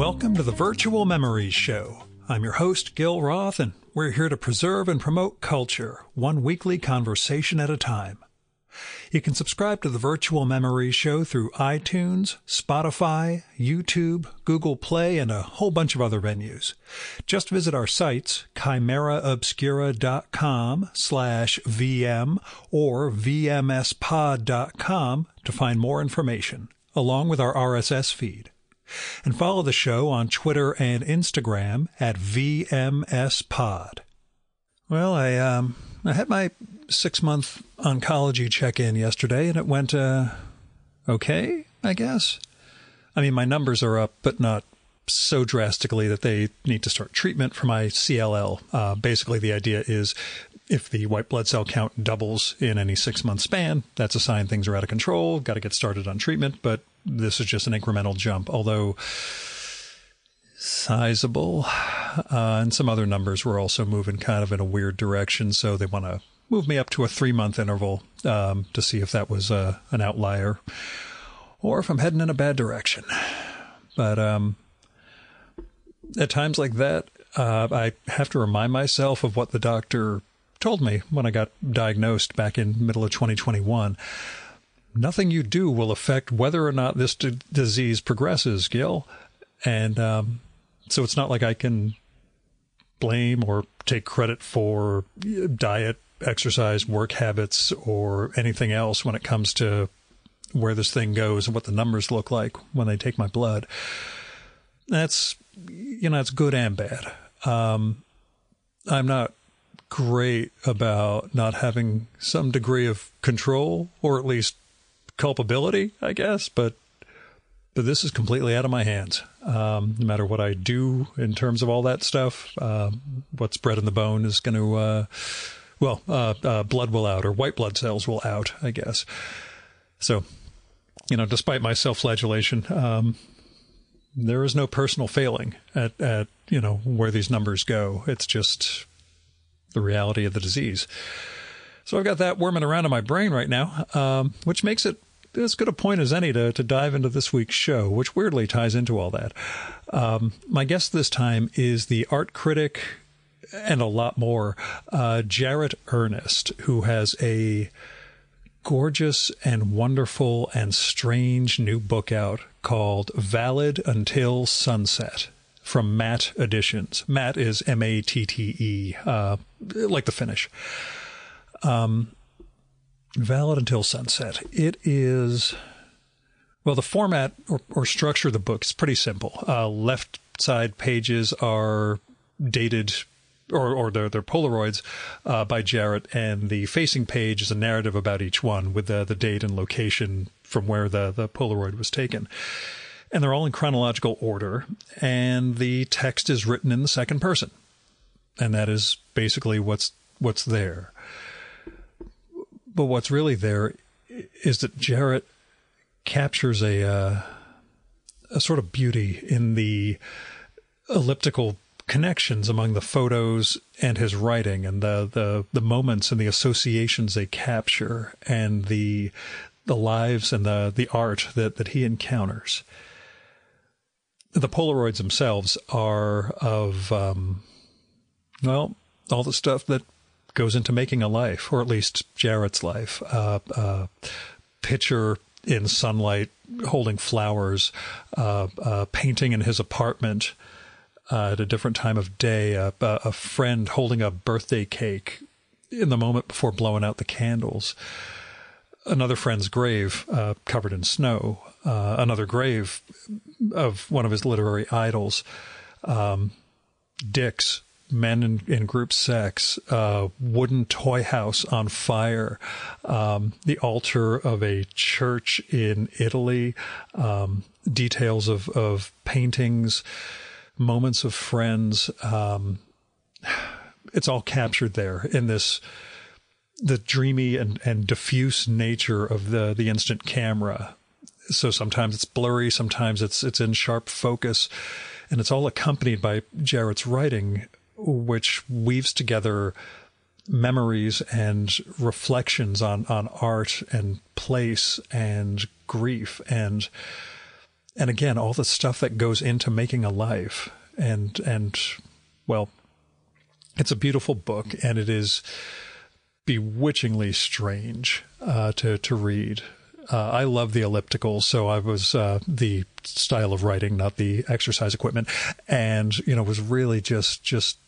Welcome to the Virtual Memories Show. I'm your host, Gil Roth, and we're here to preserve and promote culture, one weekly conversation at a time. You can subscribe to the Virtual Memories Show through iTunes, Spotify, YouTube, Google Play, and a whole bunch of other venues. Just visit our sites, chimeraobscura.com/VM or vmspod.com to find more information, along with our RSS feed. And follow the show on Twitter and Instagram at VMSPod. Well, I had my 6-month oncology check-in yesterday, and it went okay, I guess. I mean, my numbers are up, but not so drastically that they need to start treatment for my CLL. Basically, the idea is if the white blood cell count doubles in any 6-month span, that's a sign things are out of control, got to get started on treatment, but this is just an incremental jump, although sizable. And some other numbers were also moving kind of in a weird direction, so they want to move me up to a 3-month interval to see if that was an outlier or if I'm heading in a bad direction. But at times like that, I have to remind myself of what the doctor told me when I got diagnosed back in middle of 2021. Nothing you do will affect whether or not this disease progresses, Gil. And so it's not like I can blame or take credit for diet, exercise, work habits, or anything else when it comes to where this thing goes and what the numbers look like when they take my blood. That's, it's good and bad. I'm not great about not having some degree of control, or at least culpability, I guess, but this is completely out of my hands. No matter what I do in terms of all that stuff, what's bred in the bone is going to, blood will out, or white blood cells will out, I guess. So, despite my self-flagellation, there is no personal failing at where these numbers go. It's just the reality of the disease. So I've got that worming around in my brain right now, which makes it as good a point as any to dive into this week's show, which weirdly ties into all that. My guest this time is the art critic and a lot more, Jarrett Earnest, who has a gorgeous and wonderful and strange new book out called Valid Until Sunset from Matte Editions. Matte is M-A-T-T-E, like the Finnish. Valid Until Sunset. It is, well, the format or structure of the book is pretty simple. Left side pages are dated, or they're Polaroids by Jarrett, and the facing page is a narrative about each one with the date and location from where the Polaroid was taken. And they're all in chronological order, and the text is written in the second person. And that is basically what's there. But what's really there is that Jarrett captures a sort of beauty in the elliptical connections among the photos and his writing, and the moments and the associations they capture, and the lives and the art that he encounters. The Polaroids themselves are of, all the stuff that goes into making a life, or at least Jarrett's life. Picture in sunlight holding flowers, painting in his apartment at a different time of day, a friend holding a birthday cake in the moment before blowing out the candles, another friend's grave covered in snow, another grave of one of his literary idols, dicks, men in group sex, wooden toy house on fire, the altar of a church in Italy, details of paintings, moments of friends. It's all captured there in the dreamy and diffuse nature of the instant camera. So sometimes it's blurry, sometimes it's in sharp focus, and it's all accompanied by Jarrett's writing, which weaves together memories and reflections on art and place and grief. And And again, all the stuff that goes into making a life. And well, it's a beautiful book, and it is bewitchingly strange to read. I love the ellipticals, so I was the style of writing, not the exercise equipment, and was really just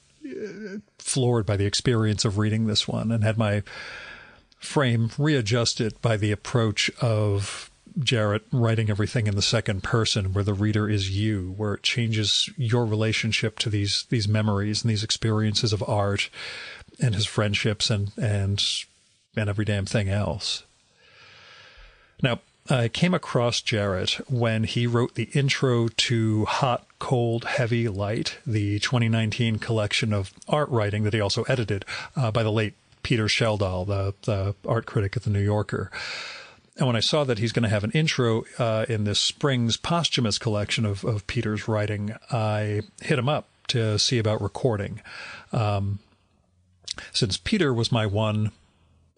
floored by the experience of reading this one, and had my frame readjusted by the approach of Jarrett writing everything in the second person, where the reader is you, where it changes your relationship to these memories and these experiences of art and his friendships and every damn thing else. Now, I came across Jarrett when he wrote the intro to Hot, Cold, Heavy, Light, the 2019 collection of art writing that he also edited by the late Peter Sheldall, the art critic at The New Yorker. And when I saw that he's going to have an intro in this spring's posthumous collection of Peter's writing, I hit him up to see about recording. Since Peter was my one,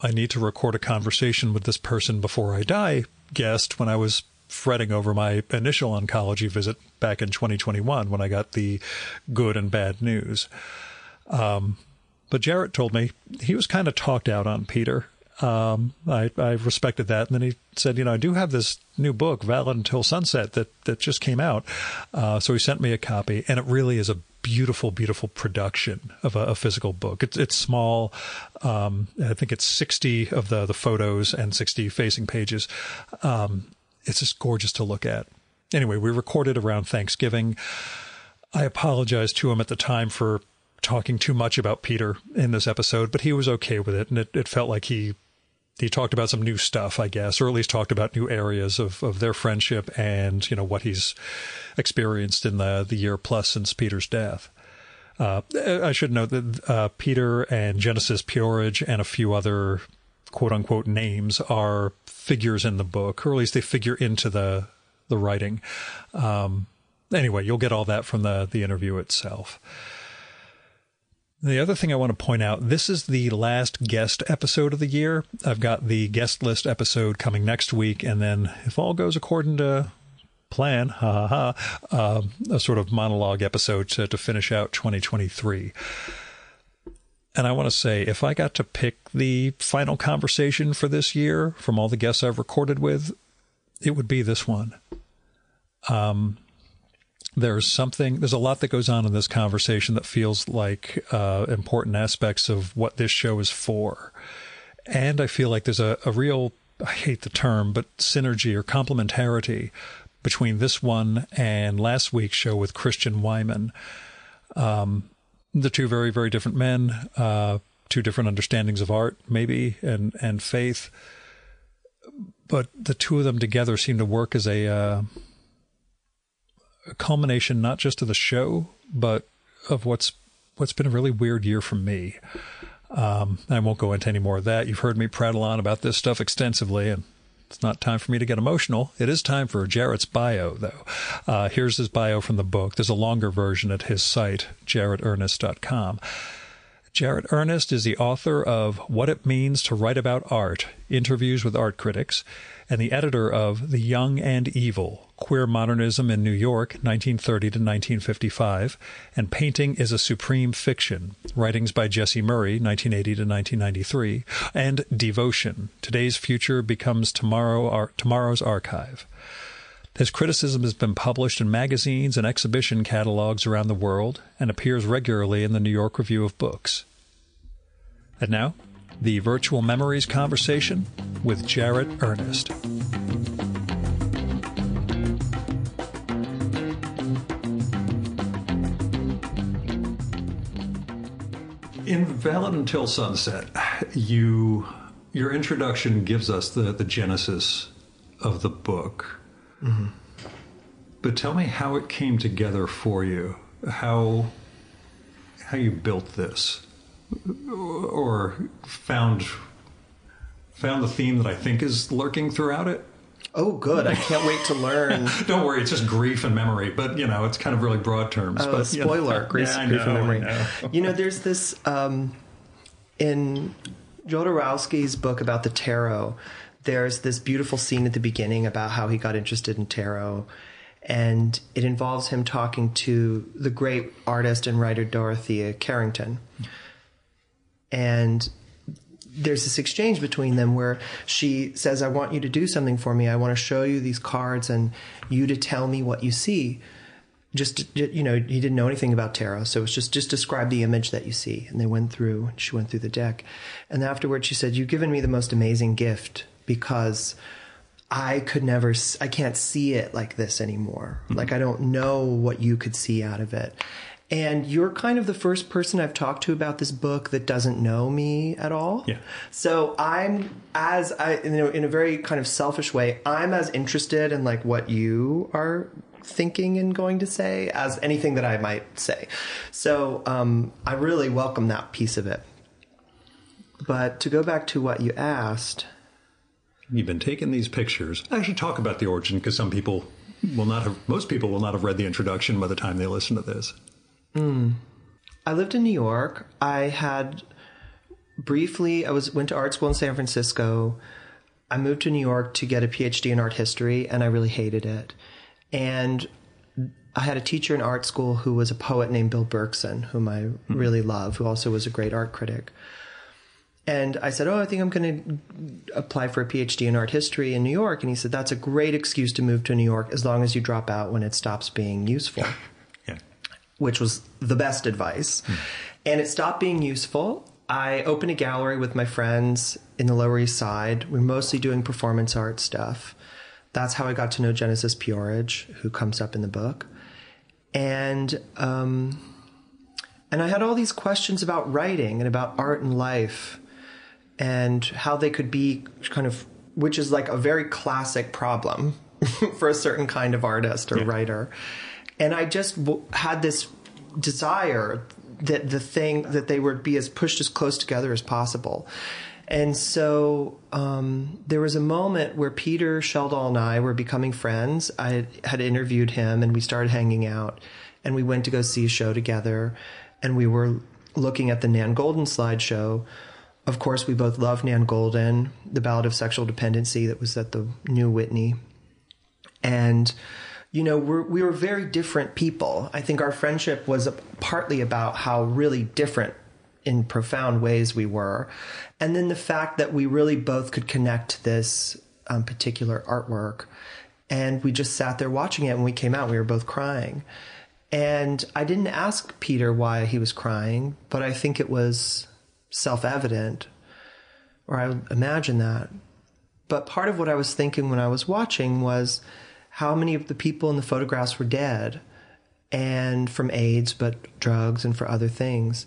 I need to record a conversation with this person before I die guest, when I was fretting over my initial oncology visit back in 2021 when I got the good and bad news. But Jarrett told me he was kind of talked out on Peter. I respected that. And then he said, I do have this new book, Valid Until Sunset, that just came out. So he sent me a copy, and it really is a beautiful, beautiful production of a physical book. It's small. I think it's 60 of the photos and 60 facing pages. It's just gorgeous to look at. Anyway, we recorded around Thanksgiving. I apologized to him at the time for talking too much about Peter in this episode, but he was okay with it. And it felt like he talked about some new stuff, I guess, or at least talked about new areas of their friendship and, what he's experienced in the year plus since Peter's death. I should note that Peter and Genesis P-Orridge and a few other quote-unquote names are figures in the book, or at least they figure into the writing. Anyway, you'll get all that from the interview itself. The other thing I want to point out, this is the last guest episode of the year. I've got the guest list episode coming next week, and then if all goes according to plan, a sort of monologue episode to finish out 2023. And I want to say, if I got to pick the final conversation for this year from all the guests I've recorded with, it would be this one. There's a lot that goes on in this conversation that feels like important aspects of what this show is for. And I feel like there's a real, I hate the term, but synergy or complementarity between this one and last week's show with Christian Wyman. The two very, very different men, two different understandings of art, maybe, and faith. But the two of them together seem to work as a culmination not just of the show, but of what's been a really weird year for me. I won't go into any more of that. You've heard me prattle on about this stuff extensively, and it's not time for me to get emotional. It is time for Jarrett's bio, though. Here's his bio from the book. There's a longer version at his site, jarrettearnest.com. Jarrett Earnest is the author of What It Means to Write About Art, Interviews with Art Critics, and the editor of The Young and Evil, Queer Modernism in New York, 1930 to 1955, and Painting is a Supreme Fiction, Writings by Jesse Murray, 1980 to 1993, and Devotion, Today's Future Becomes Tomorrow's Archive. His criticism has been published in magazines and exhibition catalogs around the world and appears regularly in the New York Review of Books. And now, the Virtual Memories conversation with Jarrett Earnest. In Valid Until Sunset, your introduction gives us the genesis of the book. Mm-hmm. But tell me how it came together for you, how you built this, or found the theme that I think is lurking throughout it. Oh, good. I can't wait to learn. Don't worry, it's just grief and memory, but, it's kind of really broad terms. Oh, but, spoiler, grief and memory. There's this, in Jodorowsky's book about the tarot, there's this beautiful scene at the beginning about how he got interested in tarot. And it involves him talking to the great artist and writer Dorothea Carrington. And there's this exchange between them where she says, I want you to do something for me. I want to show you these cards and you to tell me what you see. Just, he didn't know anything about tarot. So it was just describe the image that you see. And she went through the deck. And afterwards she said, you've given me the most amazing gift because I can't see it like this anymore. Mm-hmm. Like, I don't know what you could see out of it. And you're kind of the first person I've talked to about this book that doesn't know me at all. Yeah. So in a very kind of selfish way, I'm as interested in like what you are thinking and going to say as anything that I might say. So I really welcome that piece of it. But to go back to what you asked. You've been taking these pictures. I should talk about the origin because most people will not have read the introduction by the time they listen to this. I lived in New York. I went to art school in San Francisco. I moved to New York to get a PhD in art history, and I really hated it. And I had a teacher in art school who was a poet named Bill Berkson, whom I really love, who also was a great art critic. And I said, I think I'm going to apply for a PhD in art history in New York. And he said, that's a great excuse to move to New York as long as you drop out when it stops being useful. Yeah. Which was the best advice. And it stopped being useful. I opened a gallery with my friends in the Lower East Side. We're mostly doing performance art stuff. That's how I got to know Genesis P-Orridge, who comes up in the book. And I had all these questions about writing and about art and life and how they could be which is like a very classic problem for a certain kind of artist or writer. And I just had this desire that they would be pushed as close together as possible. And so there was a moment where Peter Sheldall and I were becoming friends. I had interviewed him and we started hanging out and we went to go see a show together and we were looking at the Nan Goldin slideshow. Of course, we both love Nan Goldin, The Ballad of Sexual Dependency that was at the New Whitney. And we were very different people. I think our friendship was partly about how really different in profound ways we were. And then the fact that we really both could connect to this particular artwork. And we just sat there watching it. When we came out, we were both crying. And I didn't ask Peter why he was crying, but I think it was self-evident, or I would imagine that. But part of what I was thinking when I was watching was how many of the people in the photographs were dead, and from AIDS, but drugs and for other things.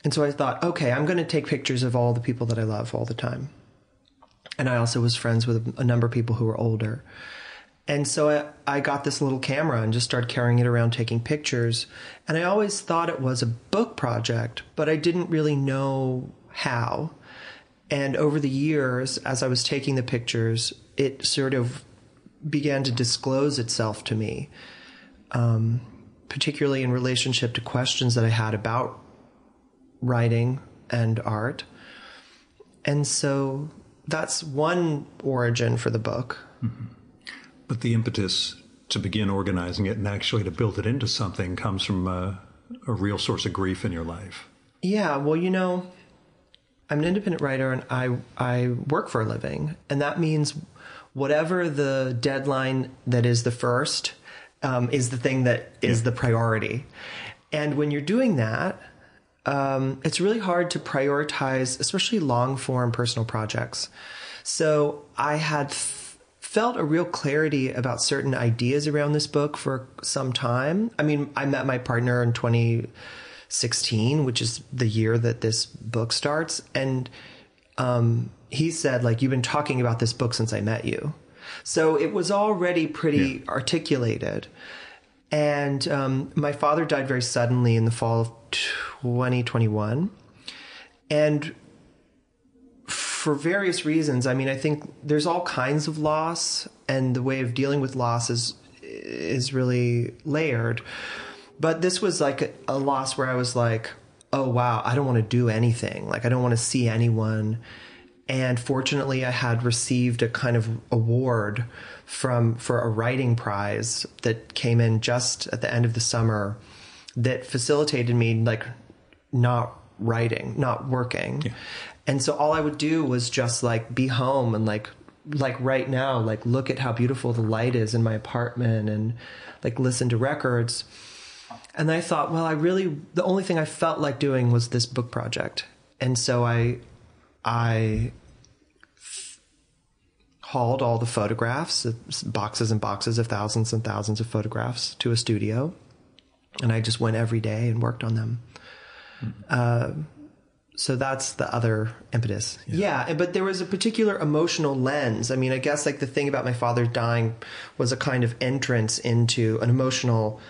And so I thought, okay, I'm going to take pictures of all the people that I love all the time. And I also was friends with a number of people who were older. And so I got this little camera and just started carrying it around taking pictures. And I always thought it was a book project, but I didn't really know how. And over the years, as I was taking the pictures, it sort of began to disclose itself to me, particularly in relationship to questions that I had about writing and art. And so that's one origin for the book. Mm-hmm. But the impetus to begin organizing it and actually to build it into something comes from a real source of grief in your life. Yeah, well, I'm an independent writer and I work for a living. And that means whatever the deadline that is the first is the thing that is the priority. And when you're doing that, it's really hard to prioritize, especially long-form personal projects. So I had felt a real clarity about certain ideas around this book for some time. I mean, I met my partner in 2016, which is the year that this book starts. And he said, you've been talking about this book since I met you. So it was already pretty articulated. And my father died very suddenly in the fall of 2021. And for various reasons, I mean, I think there's all kinds of loss, and the way of dealing with loss is really layered. But this was like a loss where I was like, oh, wow, I don't want to do anything. I don't want to see anyone. And fortunately, I had received a kind of award for a writing prize that came in just at the end of the summer that facilitated me like not writing, not working. Yeah. And so all I would do was just like be home and like right now, like look at how beautiful the light is in my apartment and like listen to records. And I thought, well, the only thing I felt like doing was this book project. And so I hauled all the photographs, boxes and boxes of thousands and thousands of photographs to a studio. And I just went every day and worked on them. Mm-hmm. So that's the other impetus. Yeah, but there was a particular emotional lens. I mean, I guess like the thing about my father dying was a kind of entrance into an emotional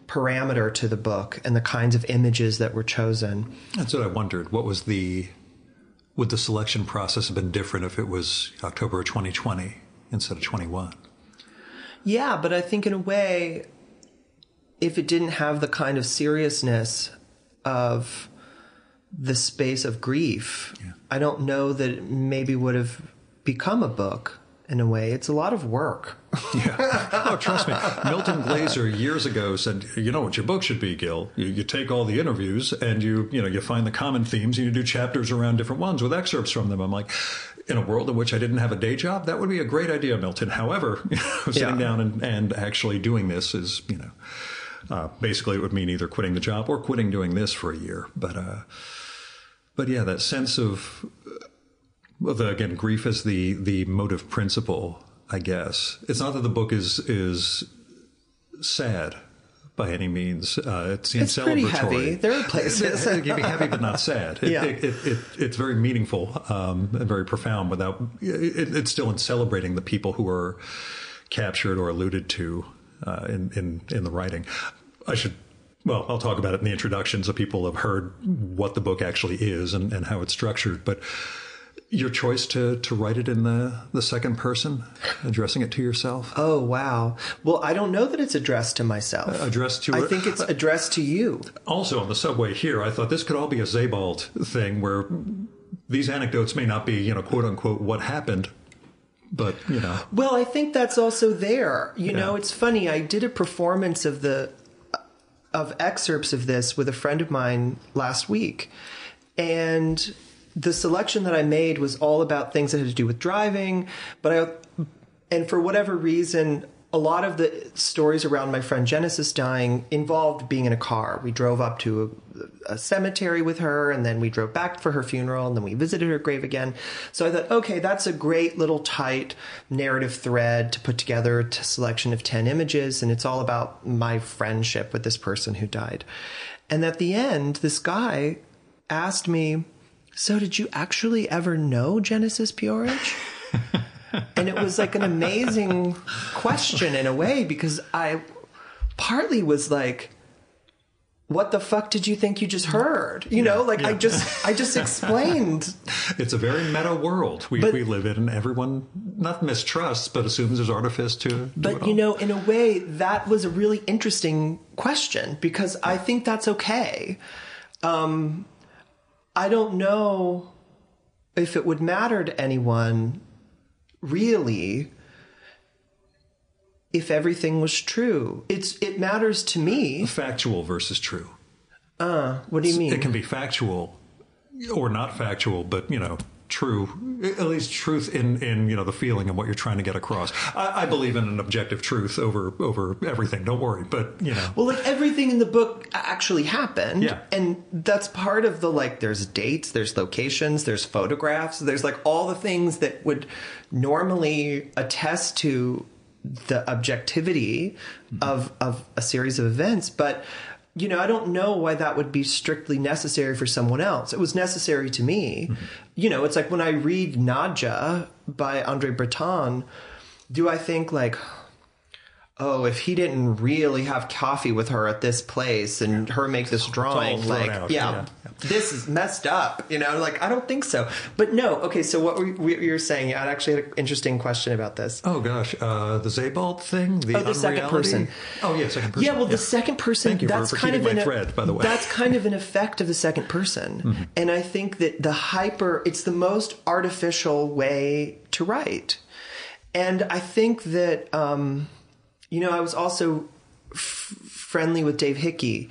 parameter to the book and the kinds of images that were chosen. That's what I wondered. Would the selection process have been different if it was October of 2020 instead of 21? Yeah, but I think in a way, if it didn't have the kind of seriousness of the space of grief, I don't know that it maybe would have become a book in a way. It's a lot of work. Yeah. Oh, trust me. Milton Glaser years ago said, you know what your book should be, Gil? You take all the interviews and you find the common themes and you do chapters around different ones with excerpts from them. I'm like, in a world in which I didn't have a day job, that would be a great idea, Milton. However, sitting down and actually doing this is, basically it would mean either quitting the job or quitting doing this for a year. But yeah, that sense of, again, grief as the motive principle, I guess. It's not that the book is sad by any means. It's celebratory. Pretty heavy. There are places. It can be heavy, but not sad. It's very meaningful and very profound. It's still in celebrating the people who are captured or alluded to in the writing. I'll talk about it in the introduction so people have heard what the book actually is and how it's structured. But your choice to write it in the second person, addressing it to yourself? Oh, wow. Well, I don't know that it's addressed to myself. I think it's addressed to you. Also, on the subway here, I thought this could all be a Sebald thing where these anecdotes may not be, quote unquote, what happened. But, Well, I think that's also there. You know, it's funny. I did a performance of excerpts of this with a friend of mine last week. And the selection that I made was all about things that had to do with driving. And for whatever reason, a lot of the stories around my friend Genesis dying involved being in a car. We drove up to a cemetery with her, and then we drove back for her funeral, and then we visited her grave again. So I thought, okay, that's a great little tight narrative thread to put together a selection of 10 images, and it's all about my friendship with this person who died. And at the end, this guy asked me, so did you actually ever know Genesis P-Orridge? And it was like an amazing question in a way, because I partly was like, what the fuck did you think you just heard? I just explained. It's a very meta world we live in, and everyone not mistrusts, but assumes there's artifice to But, it all. In a way, that was a really interesting question, because I think that's okay. I don't know if it would matter to anyone, really, if everything was true. It matters to me. Factual versus true. What do you mean? It can be factual or not factual, but, true, at least truth in the feeling of what you're trying to get across. I believe in an objective truth over everything. Don't worry. But, Well, like everything in the book actually happened. Yeah. And that's part of there's dates, there's locations, there's photographs, there's like all the things that would normally attest to the objectivity of a series of events. But, I don't know why that would be strictly necessary for someone else. It was necessary to me. Mm-hmm. It's like when I read Nadja by André Breton, do I think like, oh, if he didn't really have coffee with her at this place and her make this drawing, like, this is messed up, like, I don't think so. But no, okay, so what you're saying, I actually had an interesting question about this. Oh, gosh, the Sebald thing? The second person. Oh, yeah, second person. Yeah, well, the second person, Thank you that's for kind of my thread, by the way. That's kind of an effect of the second person. Mm-hmm. And I think that it's the most artificial way to write. And I think that, I was also friendly with Dave Hickey.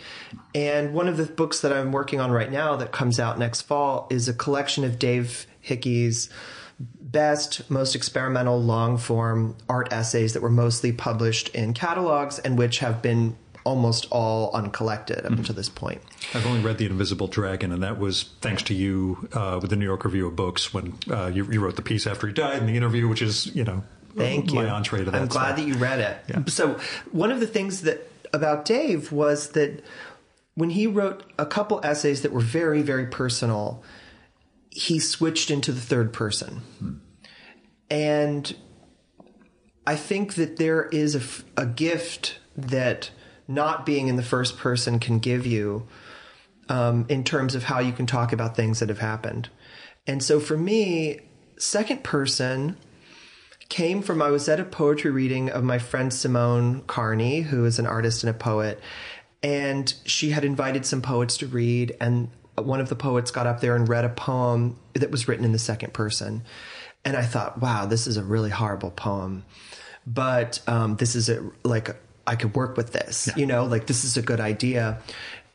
And one of the books that I'm working on right now that comes out next fall is a collection of Dave Hickey's best, most experimental long-form art essays that were mostly published in catalogs and which have been almost all uncollected up until this point. I've only read The Invisible Dragon, and that was thanks to you with the New York Review of Books when you wrote the piece after he died in the interview, which is, Thank you. My entree to that. I'm glad that you read it. Yeah. So one of the things about Dave was that when he wrote a couple essays that were very, very personal, he switched into the third person. And I think that there is a gift that not being in the first person can give you in terms of how you can talk about things that have happened. And so for me, second person came from, I was at a poetry reading of my friend Simone Carney, who is an artist and a poet, and she had invited some poets to read, and one of the poets got up there and read a poem that was written in the second person. And I thought, wow, this is a really horrible poem, but this is I could work with this, this is a good idea.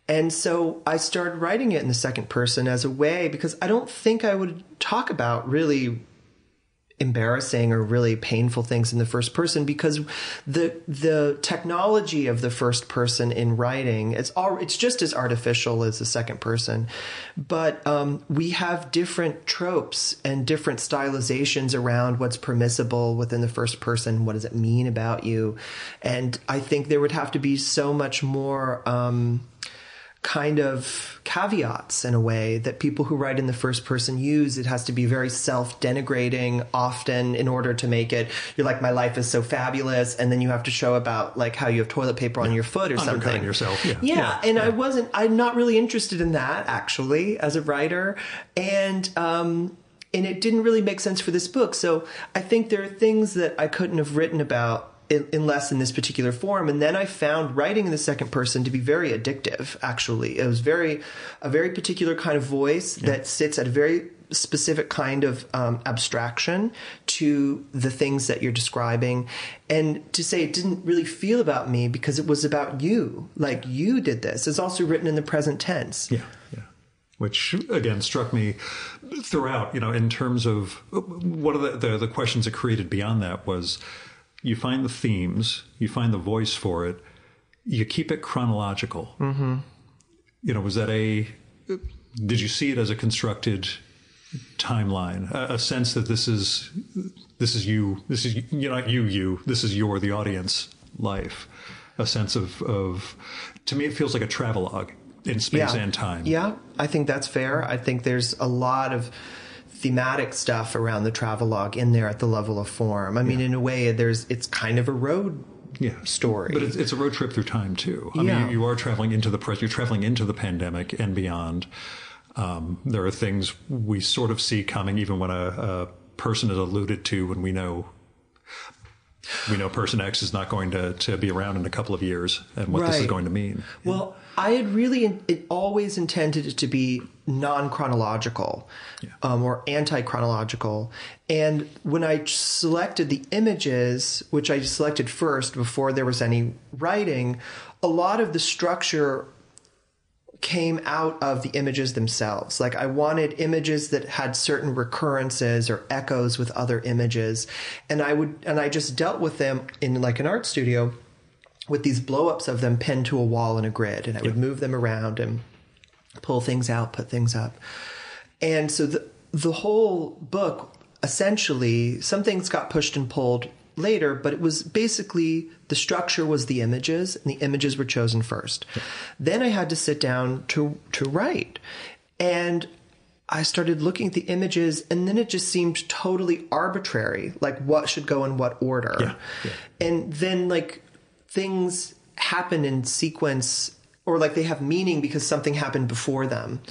And so I started writing it in the second person as a way, because I don't think I would talk about really embarrassing or really painful things in the first person, because the technology of the first person in writing, it's just as artificial as the second person. But we have different tropes and different stylizations around what's permissible within the first person. What does it mean about you? And I think there would have to be so much more kind of caveats in a way that people who write in the first person use. It has to be very self-denigrating often in order to make it, you're like, my life is so fabulous, and then you have to show about like how you have toilet paper on your foot or something. Undercutting yourself. And I'm not really interested in that actually as a writer. And it didn't really make sense for this book. So I think there are things that I couldn't have written about unless in this particular form. And then I found writing in the second person to be very addictive, actually. It was a very particular kind of voice that sits at a very specific kind of abstraction to the things that you're describing. And to say it didn't really feel about me because it was about you. Like, you did this. It's also written in the present tense. Yeah. Which, again, struck me throughout, in terms of one of the questions it created beyond that was, you find the themes, you find the voice for it, you keep it chronological. Mm-hmm. Did you see it as a constructed timeline, a sense that this is you, this is the audience life, a sense of, to me, it feels like a travelogue in space and time. Yeah, I think that's fair. I think there's a lot of thematic stuff around the travelogue in there at the level of form. I mean, in a way, it's kind of a road story. But it's a road trip through time, too. I mean, you are traveling into the present, you're traveling into the pandemic and beyond. There are things we sort of see coming, even when a person is alluded to, when we know person X is not going to be around in a couple of years, and what this is going to mean. Well, I had always intended it to be non-chronological or anti-chronological. And when I selected the images, which I selected first before there was any writing, a lot of the structure came out of the images themselves. Like, I wanted images that had certain recurrences or echoes with other images. And I just dealt with them in like an art studio with these blow-ups of them pinned to a wall in a grid. And I would move them around and pull things out, put things up. And so the whole book, essentially, some things got pushed and pulled later, but it was basically the structure was the images, and the images were chosen first. Yeah. Then I had to sit down to write. And I started looking at the images, and then it just seemed totally arbitrary, like what should go in what order. Yeah. And then, like, things happen in sequence, or like they have meaning because something happened before them.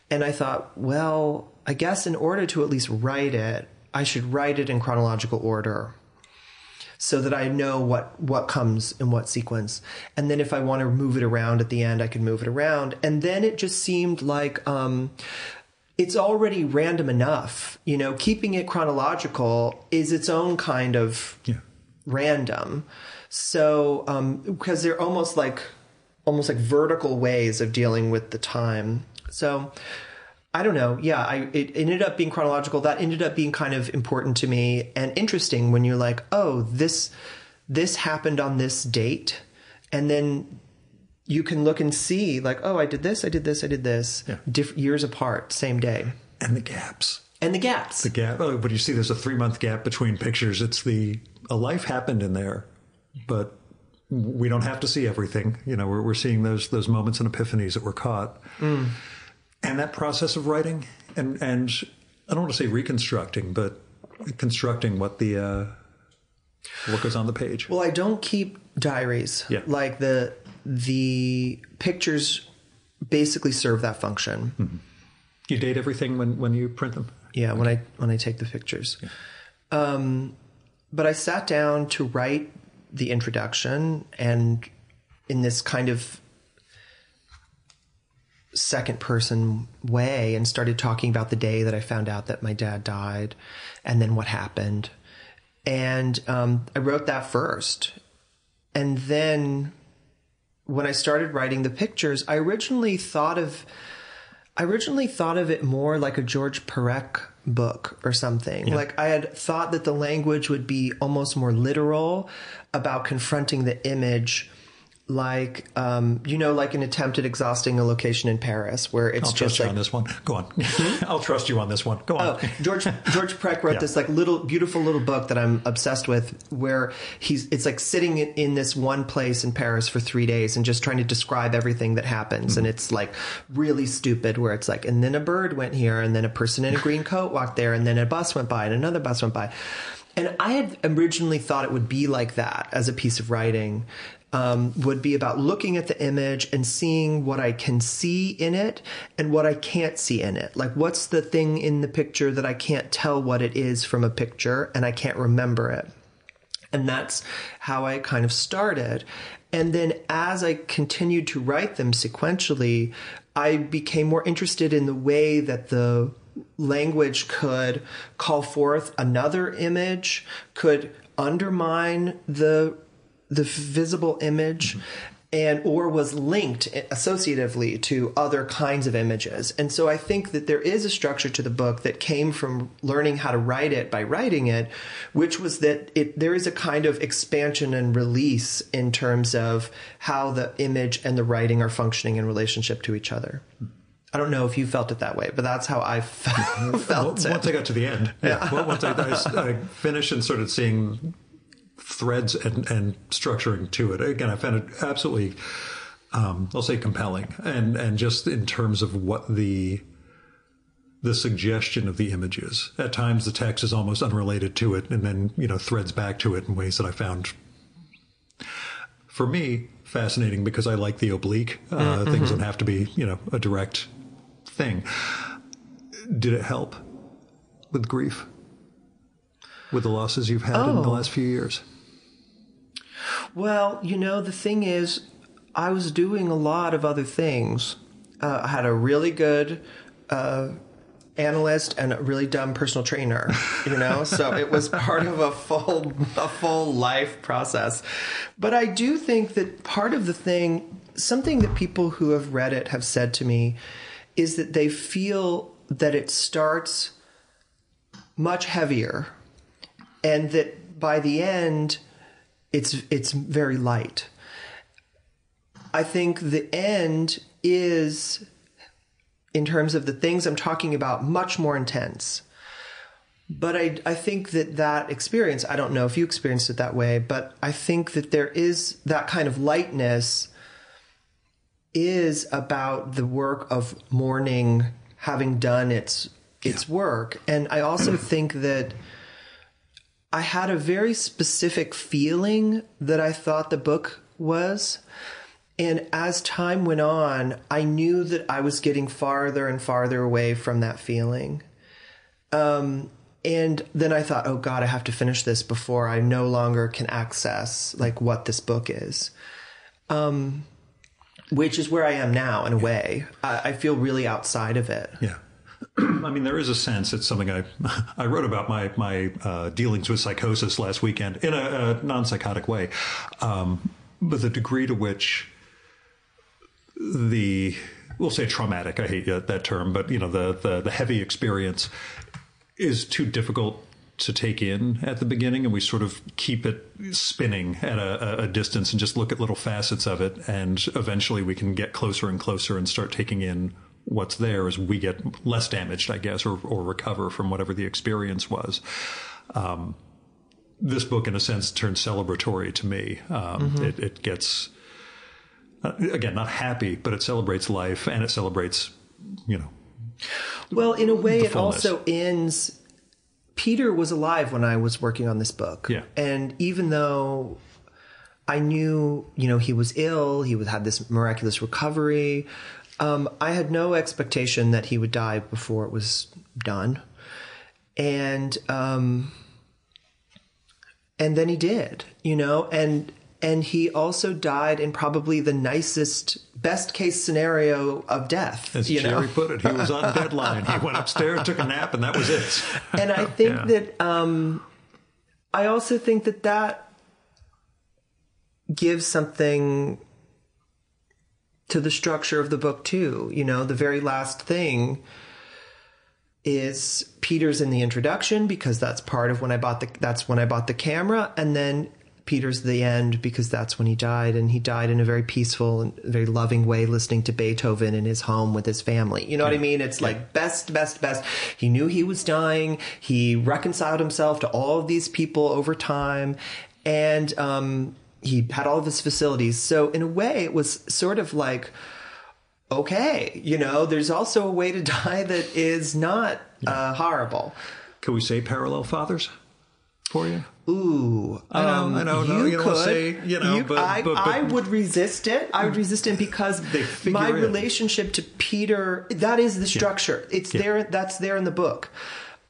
And I thought, well, I guess in order to at least write it, I should write it in chronological order so that I know what comes in what sequence. And then if I want to move it around at the end, I can move it around. And then it just seemed like it's already random enough. You know, keeping it chronological is its own kind of random. So because they're almost like vertical ways of dealing with the time. So I don't know. Yeah, it ended up being chronological. That ended up being kind of important to me and interesting when you're like, oh, this happened on this date. And then you can look and see like, oh, I did this. Yeah. Years apart, same day. And the gaps. The gap. Oh, but you see there's a 3-month gap between pictures. It's a life happened in there, but we don't have to see everything. You know, we're seeing those moments and epiphanies that were caught. Mm. And that process of writing and I don't want to say reconstructing, but constructing what goes on the page. Well, I don't keep diaries. Yeah. Like the pictures basically serve that function. Mm-hmm. You date everything when you print them? Yeah, okay. when I take the pictures. Yeah. But I sat down to write the introduction, and in this kind of second person way, and started talking about the day that I found out that my dad died and then what happened. And I wrote that first. And then when I started writing the pictures, I originally thought of it more like a George Perec book or something. Yeah. Like I had thought that the language would be almost more literal about confronting the image, like, like an attempt at exhausting a location in Paris where it's just like... I'll trust you on this one. Go on. I'll trust you on this one. Go on. Oh, George Perec wrote this like beautiful little book that I'm obsessed with, where it's like sitting in this one place in Paris for 3 days and just trying to describe everything that happens. Mm-hmm. And it's like really stupid, where it's like, and then a bird went here, and then a person in a green coat walked there, and then a bus went by and another bus went by. And I had originally thought it would be like that as a piece of writing. Would be about looking at the image and seeing what I can see in it and what I can't see in it. Like, what's the thing in the picture that I can't tell what it is from a picture and I can't remember it. And that's how I kind of started. And then as I continued to write them sequentially, I became more interested in the way that the language could call forth another image, could undermine the visible image, or was linked associatively to other kinds of images. And so I think that there is a structure to the book that came from learning how to write it by writing it, which was that there is a kind of expansion and release in terms of how the image and the writing are functioning in relationship to each other. I don't know if you felt it that way, but that's how I felt it. Once I got to the end. Yeah. Well, once I finished and started seeing threads and structuring to it. Again, I found it absolutely, I'll say compelling. And just in terms of what the suggestion of the image is. At times the text is almost unrelated to it, and then, threads back to it in ways that I found, for me, fascinating, because I like the oblique. Things don't have to be, a direct thing. Did it help with grief? With the losses you've had in the last few years? Well, the thing is, I was doing a lot of other things. I had a really good analyst and a really dumb personal trainer, so it was part of a full life process. But I do think that part of the thing, something that people who have read it have said to me, is that they feel that it starts much heavier, and that by the end, it's very light. I think the end is, in terms of the things I'm talking about, much more intense. But I think that experience, I don't know if you experienced it that way, but I think that there is that kind of lightness is about the work of mourning having done its work. And I also think that I had a very specific feeling that I thought the book was. And as time went on, I knew that I was getting farther and farther away from that feeling. And then I thought, oh God, I have to finish this before I no longer can access like what this book is. Which is where I am now in a way. I feel really outside of it. Yeah. I mean, there is a sense, it's something I wrote about my dealings with psychosis last weekend in a non-psychotic way. But the degree to which we'll say traumatic, I hate that term, but the heavy experience is too difficult to take in at the beginning, and we sort of keep it spinning at a distance and just look at little facets of it, and eventually we can get closer and closer and start taking in what's there as we get less damaged, I guess, or recover from whatever the experience was. This book, in a sense, turns celebratory to me. It gets, again, not happy, but it celebrates life, and it celebrates, Well, in a way, it also ends. Peter was alive when I was working on this book. Yeah. And even though I knew, he was ill, he had this miraculous recovery, I had no expectation that he would die before it was done. And then he did, and he also died in probably the nicest, best case scenario of death. As Jerry put it, he was on deadline. He went upstairs, took a nap, and that was it. And I think that, I also think that gives something to the structure of the book too. The very last thing is Peter's in the introduction because that's part of when I bought the camera, and then Peter's the end because that's when he died, and he died in a very peaceful and very loving way, listening to Beethoven in his home with his family. You know what I mean? It's like best. He knew he was dying. He reconciled himself to all of these people over time, and he had all of his facilities. So in a way, it was sort of like, okay, there's also a way to die that is not horrible. Can we say parallel fathers for you? Ooh, I know. You could. Say, I would resist it. I would resist it because my relationship to Peter, that is the structure. It's there. That's there in the book.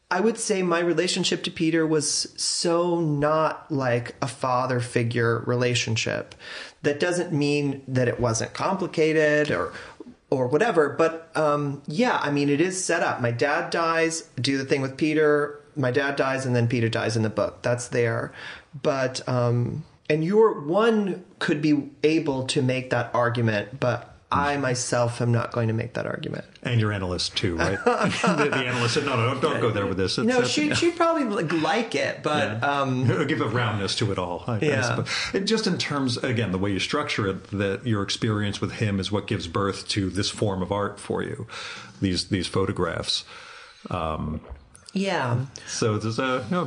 I would say my relationship to Peter was so not like a father figure relationship. That doesn't mean that it wasn't complicated or whatever. But it is set up. My dad dies, do the thing with Peter. My dad dies, and then Peter dies in the book. That's there. But, and one could be able to make that argument, but I myself am not going to make that argument. And your analyst too, right? the analyst said, no, don't go there with this. She'd probably like it, but... give a roundness to it all. Just in terms, again, the way you structure it, that your experience with him is what gives birth to this form of art for you, these photographs. Yeah. So there's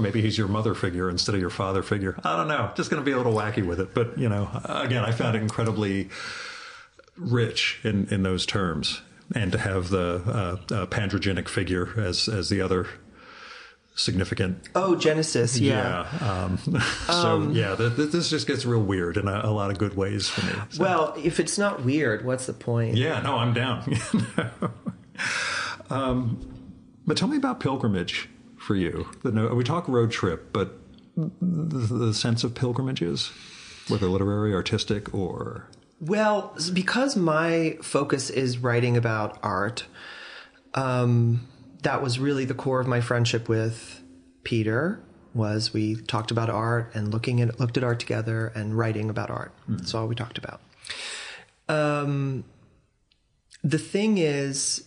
maybe he's your mother figure instead of your father figure. I don't know. Just going to be a little wacky with it. But, again, I found it incredibly rich in those terms. And to have the pandrogenic figure as the other significant. Oh, Genesis. Yeah. This just gets real weird in a lot of good ways for me. So. Well, if it's not weird, what's the point? Yeah, no, I'm down. But tell me about pilgrimage for you. We talk road trip, but the sense of pilgrimages, whether literary, artistic, or... Well, because my focus is writing about art, that was really the core of my friendship with Peter, was we talked about art and looked at art together and writing about art. That's all we talked about. The thing is...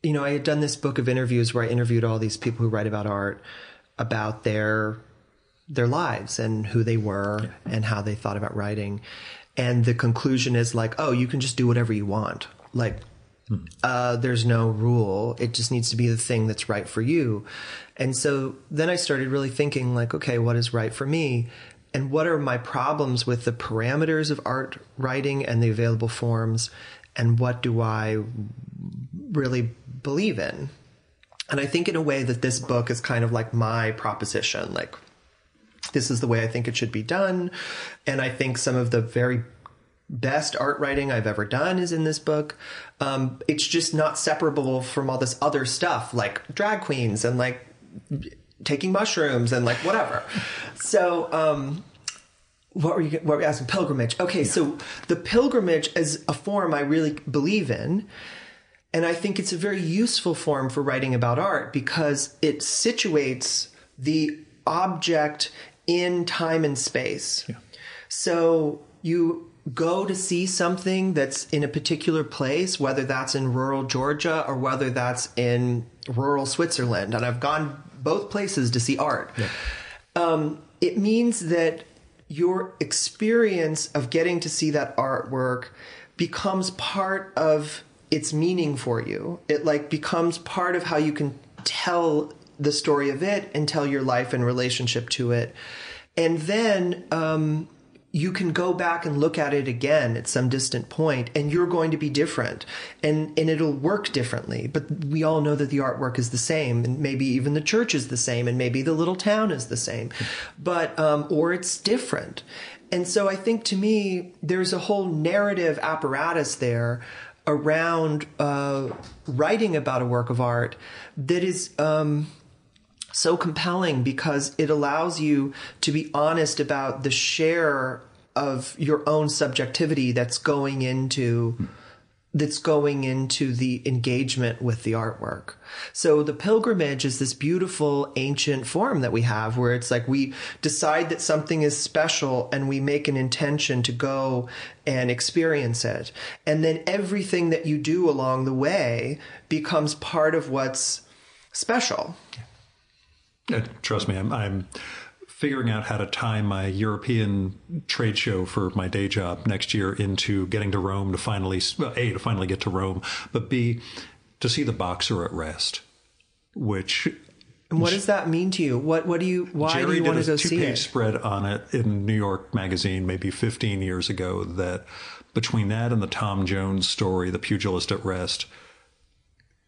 I had done this book of interviews where I interviewed all these people who write about art, about their lives and who they were and how they thought about writing. And the conclusion is like, oh, you can just do whatever you want. Like, there's no rule. It just needs to be the thing that's right for you. And so then I started really thinking like, okay, what is right for me? And what are my problems with the parameters of art writing and the available forms? And what do I really believe in? And I think in a way that this book is kind of like my proposition. Like, this is the way I think it should be done. And I think some of the very best art writing I've ever done is in this book. It's just not separable from all this other stuff like drag queens and like taking mushrooms and like whatever. So, what were you asking? Pilgrimage. Okay. Yeah. So the pilgrimage is a form I really believe in. And I think it's a very useful form for writing about art because it situates the object in time and space. Yeah. So you go to see something that's in a particular place, whether that's in rural Georgia or whether that's in rural Switzerland. And I've gone both places to see art. Yeah. It means that your experience of getting to see that artwork becomes part of its meaning for you. It like becomes part of how you can tell the story of it and tell your life in relationship to it. And then you can go back and look at it again at some distant point, and you're going to be different, and it'll work differently. But we all know that the artwork is the same, and maybe even the church is the same, and maybe the little town is the same, but or it's different. And so I think to me, there's a whole narrative apparatus there around writing about a work of art that is so compelling because it allows you to be honest about the share of your own subjectivity that's going into the engagement with the artwork. So the pilgrimage is this beautiful ancient form that we have where it's like we decide that something is special and we make an intention to go and experience it. And then everything that you do along the way becomes part of what's special. Trust me, I'm figuring out how to tie my European trade show for my day job next year into getting to Rome to finally, A, to finally get to Rome, but B, to see the Boxer at rest, which... And what does that mean to you? Why do you want to go see it? Jerry did a two-page spread on it in New York Magazine maybe 15 years ago that between that and the Tom Jones story, The Pugilist at Rest...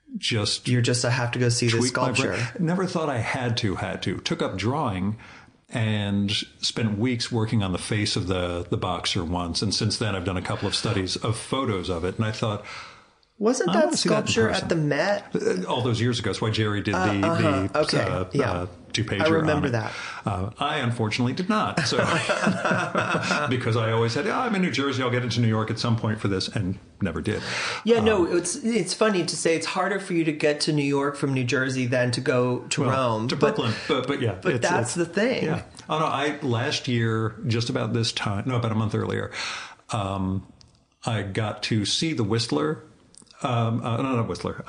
I have to go see this sculpture. Never thought I had to. Took up drawing and spent weeks working on the face of the Boxer once. And since then, I've done a couple of studies of photos of it. And I thought... Wasn't that sculpture at the Met? All those years ago. That's why Jerry did the two-pager. I remember that. I unfortunately did not. So because I always said, I'm in New Jersey, I'll get into New York at some point for this, and never did. Yeah, no, it's funny to say it's harder for you to get to New York from New Jersey than to go to Rome. To Brooklyn. But yeah. But that's the thing. Yeah. Oh, no, last year, just about this time, about a month earlier, I got to see the Whistler. Not Whistler.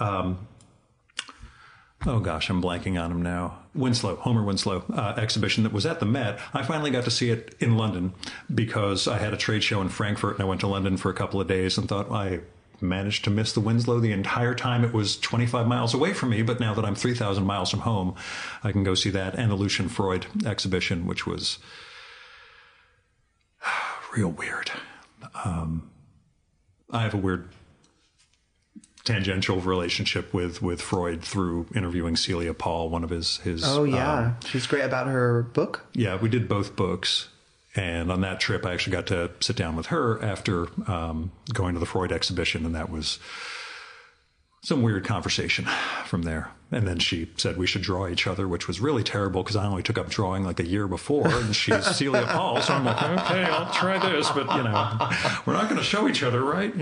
Oh gosh, I'm blanking on him now. Homer Winslow exhibition that was at the Met. I finally got to see it in London because I had a trade show in Frankfurt and I went to London for a couple of days and thought I managed to miss the Winslow the entire time it was 25 miles away from me. But now that I'm 3,000 miles from home, I can go see that and the Lucian Freud exhibition, which was real weird. I have a weird tangential relationship with Freud through interviewing Celia Paul, one of his oh yeah, she's great about her book. Yeah, we did both books, and on that trip I actually got to sit down with her after going to the Freud exhibition, and that was some weird conversation from there. And then she said we should draw each other, which was really terrible because I only took up drawing like a year before, and she's Celia Paul, so I'm like, okay, I'll try this, but we're not going to show each other, right?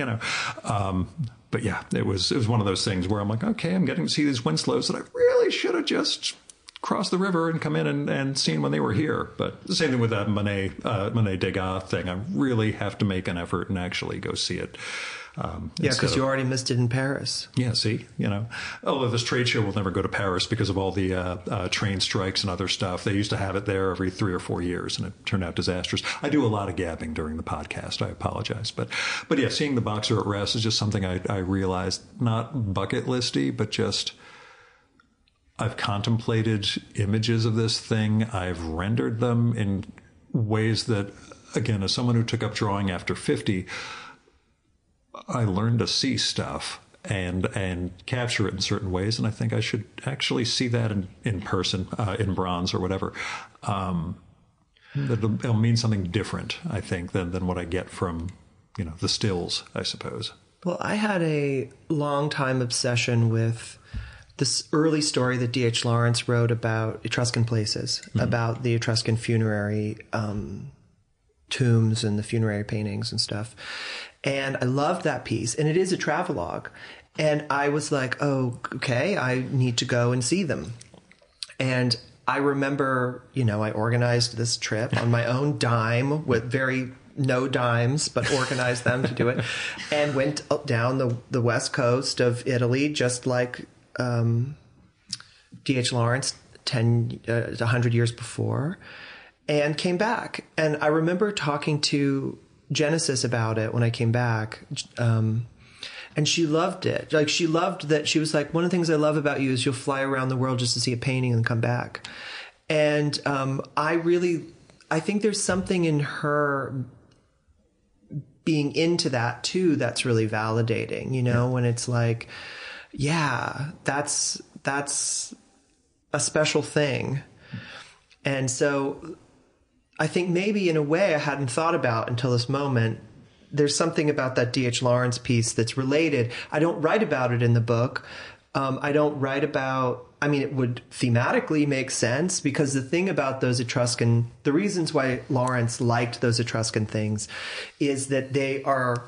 But yeah, it was one of those things where I'm like, okay, I'm getting to see these Winslows that I really should have just crossed the river and come in and seen when they were here. But the same thing with that Monet Degas thing. I really have to make an effort and actually go see it. Because you already missed it in Paris. Yeah, see, although this trade show will never go to Paris because of all the train strikes and other stuff. They used to have it there every 3 or 4 years, and it turned out disastrous. I do a lot of gabbing during the podcast. I apologize. But yeah, seeing the Boxer at Rest is just something I realized, not bucket listy, but just I've contemplated images of this thing. I've rendered them in ways that, again, as someone who took up drawing after 50, I learned to see stuff and capture it in certain ways. And I think I should actually see that in person, in bronze or whatever. It'll mean something different, I think, than what I get from, the stills, I suppose. Well, I had a long time obsession with this early story that D.H. Lawrence wrote about Etruscan places, about the Etruscan funerary tombs and the funerary paintings and stuff. And I loved that piece. And it is a travelogue. And I was like, oh, okay, I need to go and see them. And I remember, I organized this trip on my own dime with no dimes, but organized them to do it, and went down the west coast of Italy, just like D.H. Lawrence 100 years before, and came back. And I remember talking to Genesis about it when I came back, and she loved it. Like, she loved that. She was like, one of the things I love about you is you'll fly around the world just to see a painting and come back. And I think there's something in her being into that too that's really validating, when it's like, yeah, that's a special thing. And so I think maybe in a way I hadn't thought about until this moment, there's something about that D.H. Lawrence piece that's related. I don't write about it in the book. I don't write about, it would thematically make sense, because the thing about those Etruscan, the reasons why Lawrence liked those Etruscan things is that they are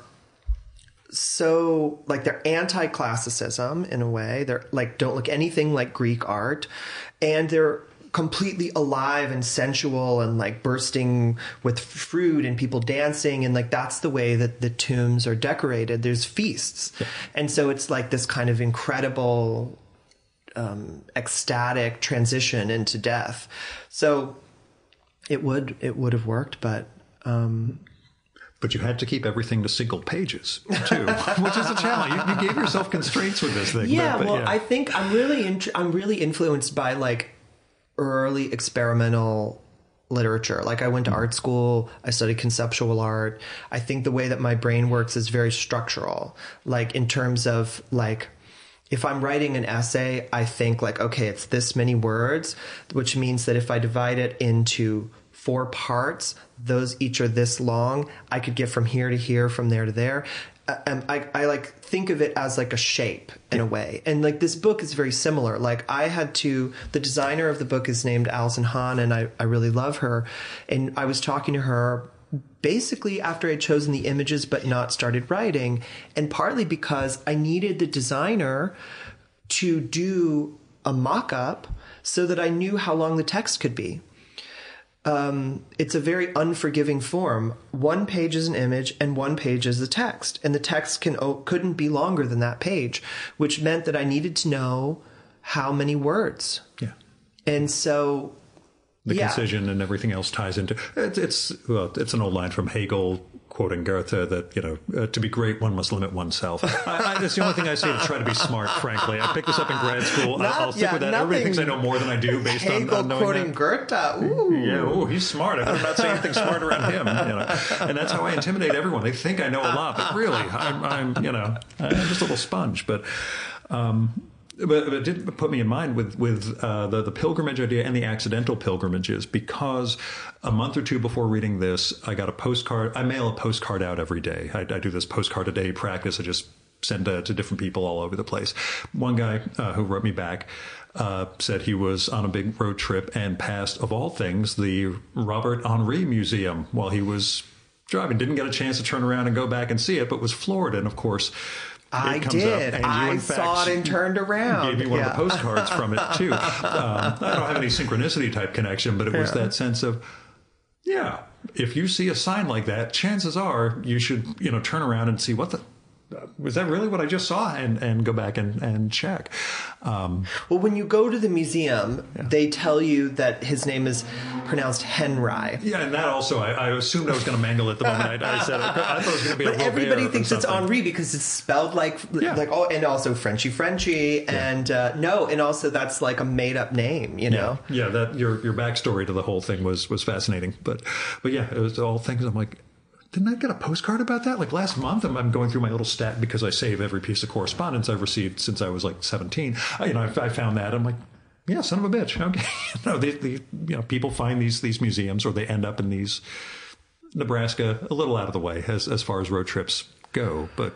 so, like, they're anti-classicism in a way. They're like, don't look anything like Greek art, and they're completely alive and sensual and like bursting with fruit and people dancing. And like, that's the way that the tombs are decorated. There's feasts. Yeah. And so it's like this kind of incredible, ecstatic transition into death. So it would have worked, but you had to keep everything to single pages too, which is a challenge. You gave yourself constraints with this thing. Yeah. I think I'm really influenced by like early experimental literature. Like, I went to art school, I studied conceptual art. I think the way that my brain works is very structural. Like, in terms of like, if I'm writing an essay, I think like, okay, it's this many words, which means that if I divide it into 4 parts, those each are this long, I could get from here to here, from there to there. And I like think of it as like a shape in a way. And like, this book is very similar. Like, the designer of the book is named Alison Hahn, and I really love her. And I was talking to her basically after I'd chosen the images but not started writing, and partly because I needed the designer to do a mock-up so that I knew how long the text could be. It's a very unforgiving form. 1 page is an image and 1 page is the text. And the text couldn't be longer than that page, which meant that I needed to know how many words. Yeah. And so the concision and everything else ties into it's an old line from Hegel, quoting Goethe, that to be great one must limit oneself. That's the only thing I say to try to be smart. Frankly, I picked this up in grad school. I'll stick with that. Everybody thinks I know more than I do based on knowing quoting Goethe. Ooh. Yeah, he's smart. I better not say anything smart around him. And that's how I intimidate everyone. They think I know a lot, but really, I'm just a little sponge. But it did put me in mind with the pilgrimage idea and the accidental pilgrimages, because a month or 2 before reading this, I got a postcard. I mail a postcard out every day. I do this postcard a day practice. I just send to different people all over the place. One guy who wrote me back said he was on a big road trip and passed, of all things, the Robert Henri Museum while he was driving. Didn't get a chance to turn around and go back and see it, but was floored. And of course, I did. I saw it and turned around. Gave me one of the postcards from it too. I don't have any synchronicity type connection, but it was that sense of, if you see a sign like that, chances are you should, turn around and see was that really what I just saw, and go back and check. Well, when you go to the museum, they tell you that his name is pronounced Henry. Yeah, and that also, I assumed I was going to mangle it the moment I said it. I thought it was going to be a Robert. But everybody thinks it's Henri because it's spelled like and also Frenchy, and and also that's like a made up name, know. Yeah, that your backstory to the whole thing was fascinating, but yeah, it was all things I'm like, didn't I get a postcard about that? Like last month, I'm going through my little stack because I save every piece of correspondence I've received since I was like 17. I found that. I'm like, Yeah, son of a bitch. Okay. People find these museums, or they end up in these Nebraska, a little out of the way as far as road trips go, but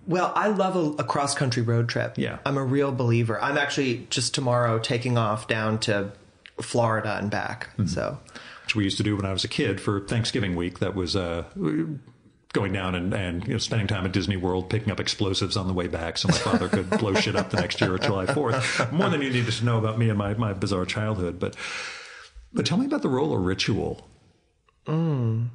Well, I love a cross-country road trip. Yeah. I'm a real believer. I'm actually just tomorrow taking off down to Florida and back. Mm-hmm. So, which we used to do when I was a kid for Thanksgiving week. That was going down and spending time at Disney World, picking up explosives on the way back so my father could blow shit up the next year at July 4th. More than you needed to know about me and my bizarre childhood. But tell me about the role of ritual. I'll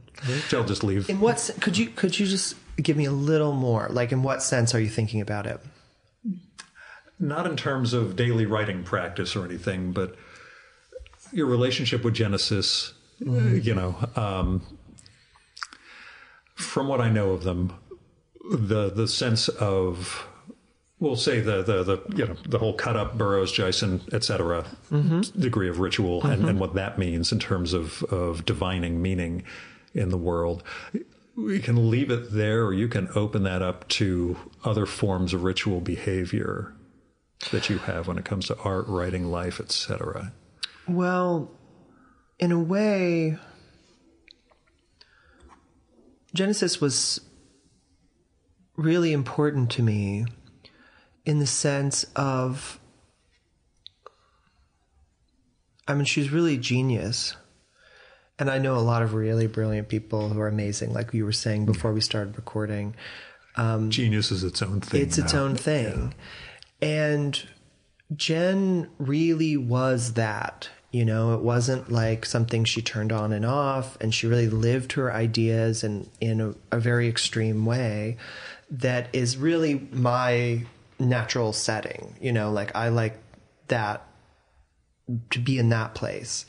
just leave. In what could you just give me a little more? Like, in what sense are you thinking about it? Not in terms of daily writing practice or anything, but your relationship with Genesis. From what I know of them, the sense of, we'll say the whole cut up Burroughs, Jason, etc. Degree of ritual and what that means in terms of divining meaning in the world. We can leave it there, or you can open that up to other forms of ritual behavior that you have when it comes to art, writing, life, etc. Well, in a way, Genesis was really important to me in the sense of, she's really genius. And I know a lot of really brilliant people who are amazing, like you were saying before we started recording. Genius is its own thing. It's its own thing. Yeah. And Jen really was that. It wasn't like something she turned on and off, and she really lived her ideas in a very extreme way that is really my natural setting. Like, I like that, to be in that place.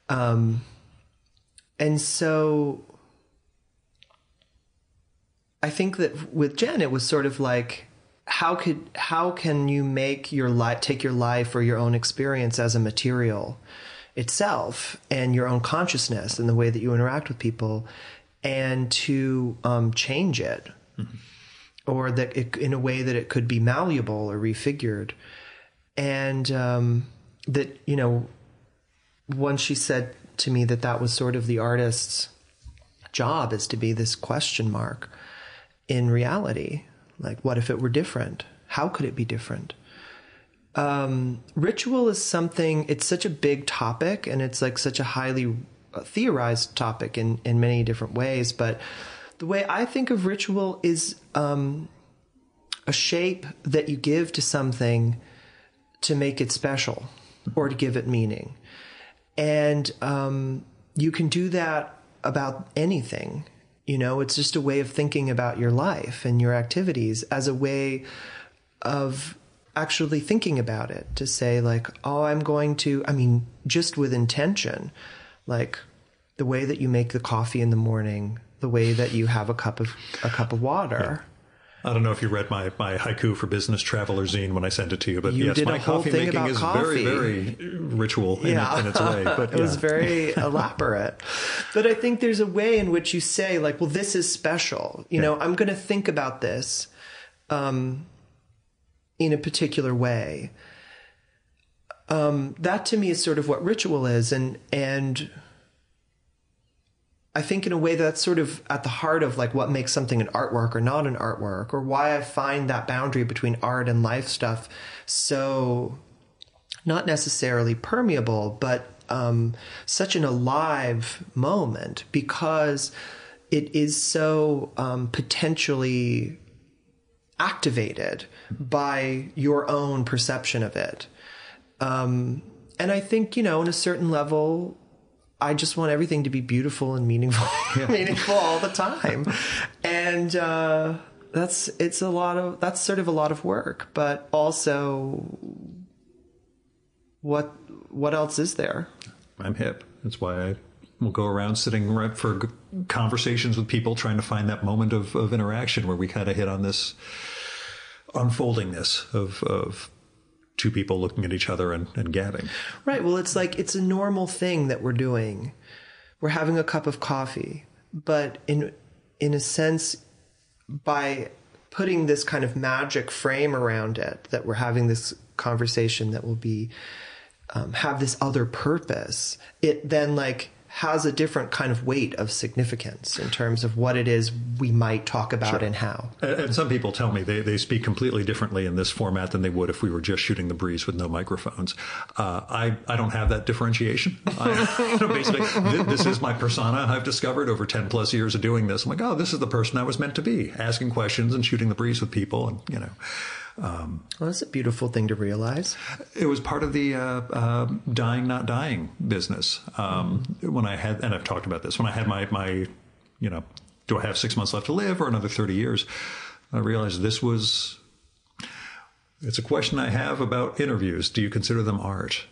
And so I think that with Jen, it was sort of like, how can you make your life, take your life or your own experience as a material itself, and your own consciousness and the way that you interact with people, and to change it, or that in a way that it could be malleable or refigured. And that, once she said to me that was sort of the artist's job, is to be this question mark in reality. Like, what if it were different? How could it be different? Ritual is something, it's such a big topic, and it's like such a highly theorized topic in many different ways. But the way I think of ritual is a shape that you give to something to make it special or to give it meaning. And you can do that about anything. It's just a way of thinking about your life and your activities as a way of actually thinking about it, to say like, oh, I'm going to, just with intention, like the way that you make the coffee in the morning, the way that you have a cup of water. I don't know if you read my haiku for Business Traveler zine when I sent it to you, but you yes, did my a whole coffee thing making about is coffee. very, very ritual in its way. But it was very elaborate. But I think there's a way in which you say, like, well, this is special. I'm going to think about this in a particular way. That to me is sort of what ritual is, and I think in a way that's sort of at the heart of like what makes something an artwork or not an artwork, or why I find that boundary between art and life stuff so not necessarily permeable, but such an alive moment, because it is so potentially activated by your own perception of it. And I think, in a certain level, I just want everything to be beautiful and meaningful, meaningful all the time. And that's sort of a lot of work, but also what else is there? I'm hip. That's why I will go around sitting right for conversations with people, trying to find that moment of interaction where we kind of hit on this unfoldingness of two people looking at each other and gabbing. Right. Well, it's like, it's a normal thing that we're doing. We're having a cup of coffee, but in a sense, by putting this kind of magic frame around it, that we're having this conversation that will be have this other purpose, it then like has a different kind of weight of significance in terms of what it is we might talk about Sure. and how. And some people tell me they speak completely differently in this format than they would if we were just shooting the breeze with no microphones. I don't have that differentiation. Basically, this is my persona I've discovered over 10 plus years of doing this. I'm like, oh, this is the person I was meant to be, asking questions and shooting the breeze with people. And, you know. Well, that's a beautiful thing to realize. It was part of the dying, not dying business. When I had, and I've talked about this, when I had my, you know, do I have 6 months left to live or another 30 years? I realized it's a question I have about interviews. Do you consider them art?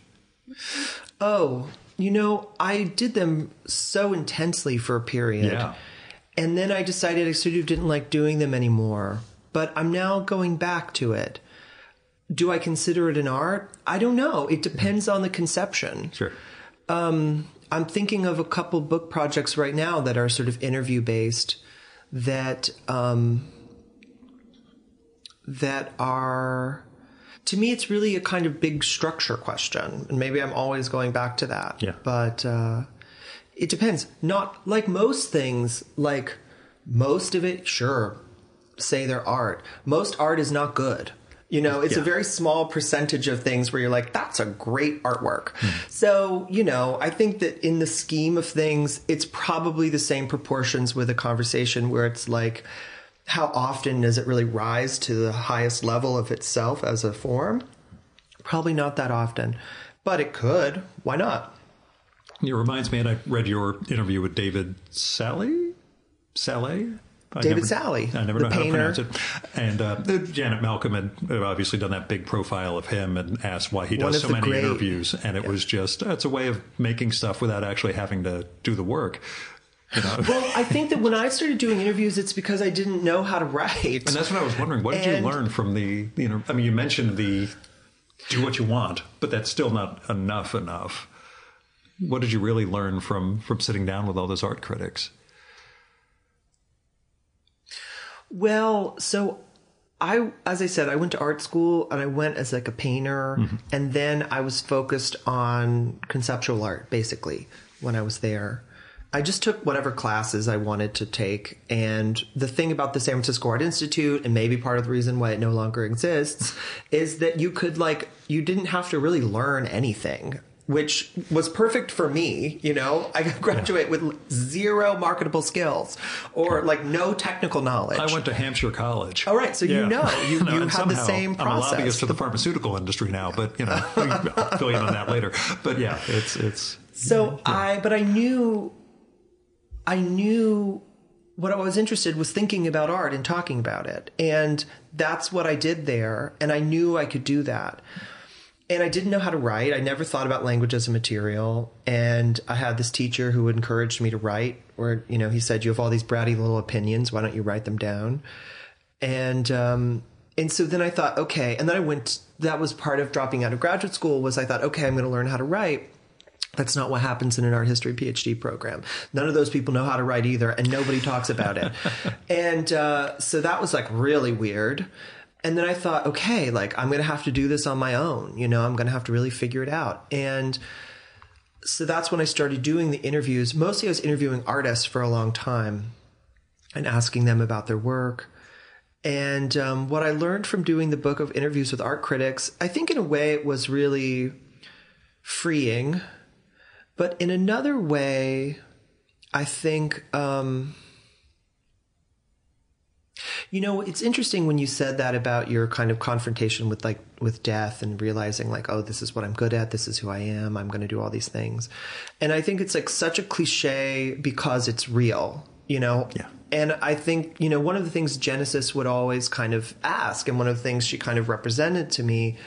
Oh, you know, I did them so intensely for a period. Yeah. And then I decided I sort of didn't like doing them anymore. But I'm now going back to it. Do I consider it an art? I don't know. It depends on the conception. Sure. I'm thinking of a couple book projects right now that are sort of interview based that are, to me, it's really a kind of big structure question. And maybe I'm always going back to that. Yeah. But it depends. Not like most things, like most of it, sure, say they're art. Most art is not good. You know, it's a very small percentage of things where you're like, that's a great artwork. So, you know, I think that in the scheme of things, it's probably the same proportions with a conversation where it's like, how often does it really rise to the highest level of itself as a form? Probably not that often, but it could. Why not? It reminds me, and I read your interview with David Saleh? David Saleh, I never the know how painter. to pronounce it. And Janet Malcolm had obviously done that big profile of him and asked why he does so many interviews. And it was just, it's a way of making stuff without actually having to do the work. You know? Well, I think that when I started doing interviews, it's because I didn't know how to write. And that's what I was wondering. What did you learn from the, you know, I mean, you mentioned the do what you want, but that's still not enough. What did you really learn from sitting down with all those art critics? Well, so as I said, I went to art school and I went as like a painter. And then I was focused on conceptual art, basically, when I was there. I just took whatever classes I wanted to take. And the thing about the San Francisco Art Institute, and maybe part of the reason why it no longer exists, is that you didn't have to really learn anything, which was perfect for me. You know, I graduate with zero marketable skills or like no technical knowledge. I went to Hampshire College. All right. So you have the same process. I'm a lobbyist for the pharmaceutical industry now, but you know, I'll fill you in on that later. But yeah, it's. So I knew what I was interested was thinking about art and talking about it. And that's what I did there. And I knew I could do that. And I didn't know how to write. I never thought about language as a material. And I had this teacher who encouraged me to write, where, you know, he said, you have all these bratty little opinions. Why don't you write them down? And so then I thought, okay. And then that was part of dropping out of graduate school was I thought, okay, I'm going to learn how to write. That's not what happens in an art history PhD program. None of those people know how to write either, and nobody talks about it. And so that was like really weird. And then I thought, okay, like I'm going to have to do this on my own. You know, I'm going to have to really figure it out. And so that's when I started doing the interviews. Mostly I was interviewing artists for a long time and asking them about their work. And what I learned from doing the book of interviews with art critics, I think in a way it was really freeing. But in another way, I think, you know, it's interesting when you said that about your kind of confrontation with death and realizing like, oh, this is what I'm good at. This is who I am. I'm going to do all these things. And I think it's like such a cliche because it's real, you know? Yeah. And I think, you know, one of the things Genesis would always kind of ask, and one of the things she kind of represented to me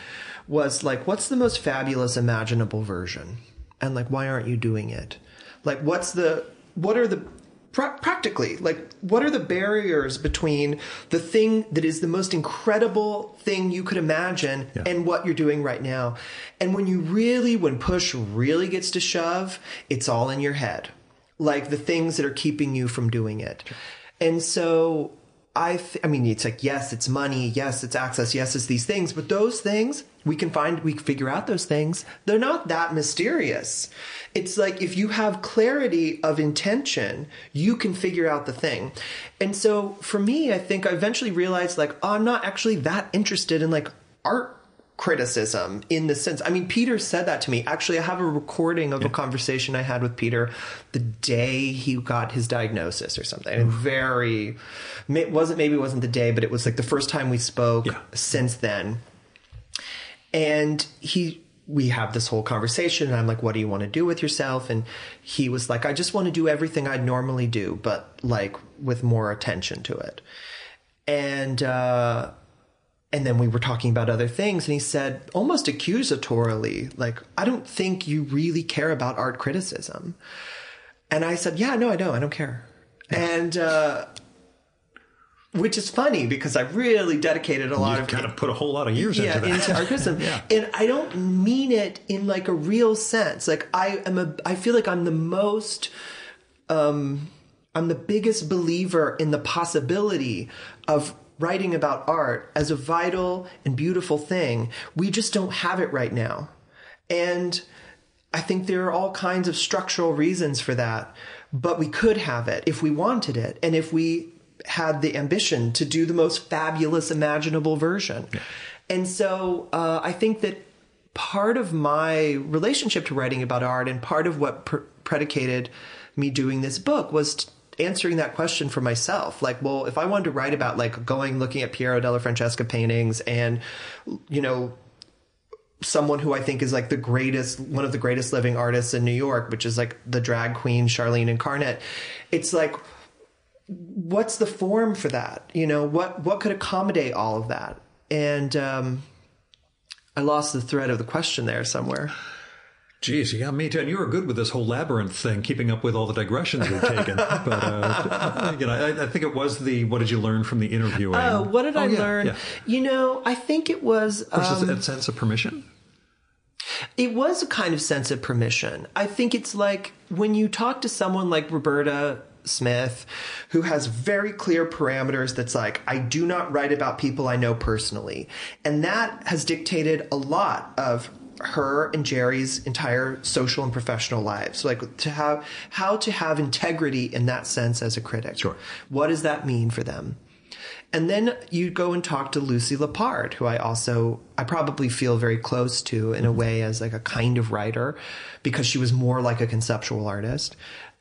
was like, what's the most fabulous imaginable version? And like, why aren't you doing it? Like, what are the practically, like, what are the barriers between the thing that is the most incredible thing you could imagine and what you're doing right now? And when push really gets to shove, it's all in your head. Like the things that are keeping you from doing it. And so I mean, it's like, yes, it's money. Yes, it's access. Yes, it's these things. But those things, We figure out those things. They're not that mysterious. It's like if you have clarity of intention, you can figure out the thing. And so for me, I think I eventually realized like, oh, I'm not actually that interested in like art criticism in the sense. I mean, Peter said that to me. Actually, I have a recording of a conversation I had with Peter the day he got his diagnosis or something. And maybe it wasn't the day, but it was like the first time we spoke since then. And we have this whole conversation and I'm like, what do you want to do with yourself? And he was like, I just want to do everything I'd normally do, but like with more attention to it. And then we were talking about other things and he said almost accusatorily, like, I don't think you really care about art criticism. And I said, yeah, no, I don't care. And, which is funny because I really dedicated a lot of kind of put a whole lot of years into that. Into art criticism. And I don't mean it in like a real sense. Like I feel like I'm the most, I'm the biggest believer in the possibility of writing about art as a vital and beautiful thing. We just don't have it right now. And I think there are all kinds of structural reasons for that, but we could have it if we wanted it. And if we had the ambition to do the most fabulous imaginable version. Yeah. And so I think that part of my relationship to writing about art and part of what predicated me doing this book was answering that question for myself. Like, well, if I wanted to write about like looking at Piero della Francesca paintings and, you know, someone who I think is like one of the greatest living artists in New York, which is like the drag queen Charlene Incarnate. It's like, what's the form for that? You know, what could accommodate all of that? And I lost the thread of the question there somewhere. Geez, you got me too. And you were good with this whole labyrinth thing, keeping up with all the digressions you've taken. But, you know, I think it was what did you learn from the interviewing? Oh, what did I learn? Yeah. You know, I think it was... a sense of permission? It was a kind of sense of permission. I think it's like when you talk to someone like Roberta Smith, who has very clear parameters that's like, I do not write about people I know personally. And that has dictated a lot of her and Jerry's entire social and professional lives. Like how to have integrity in that sense as a critic. Sure. What does that mean for them? And then you go and talk to Lucy Lepard, who I probably feel very close to in a way as like a kind of writer, because she was more like a conceptual artist.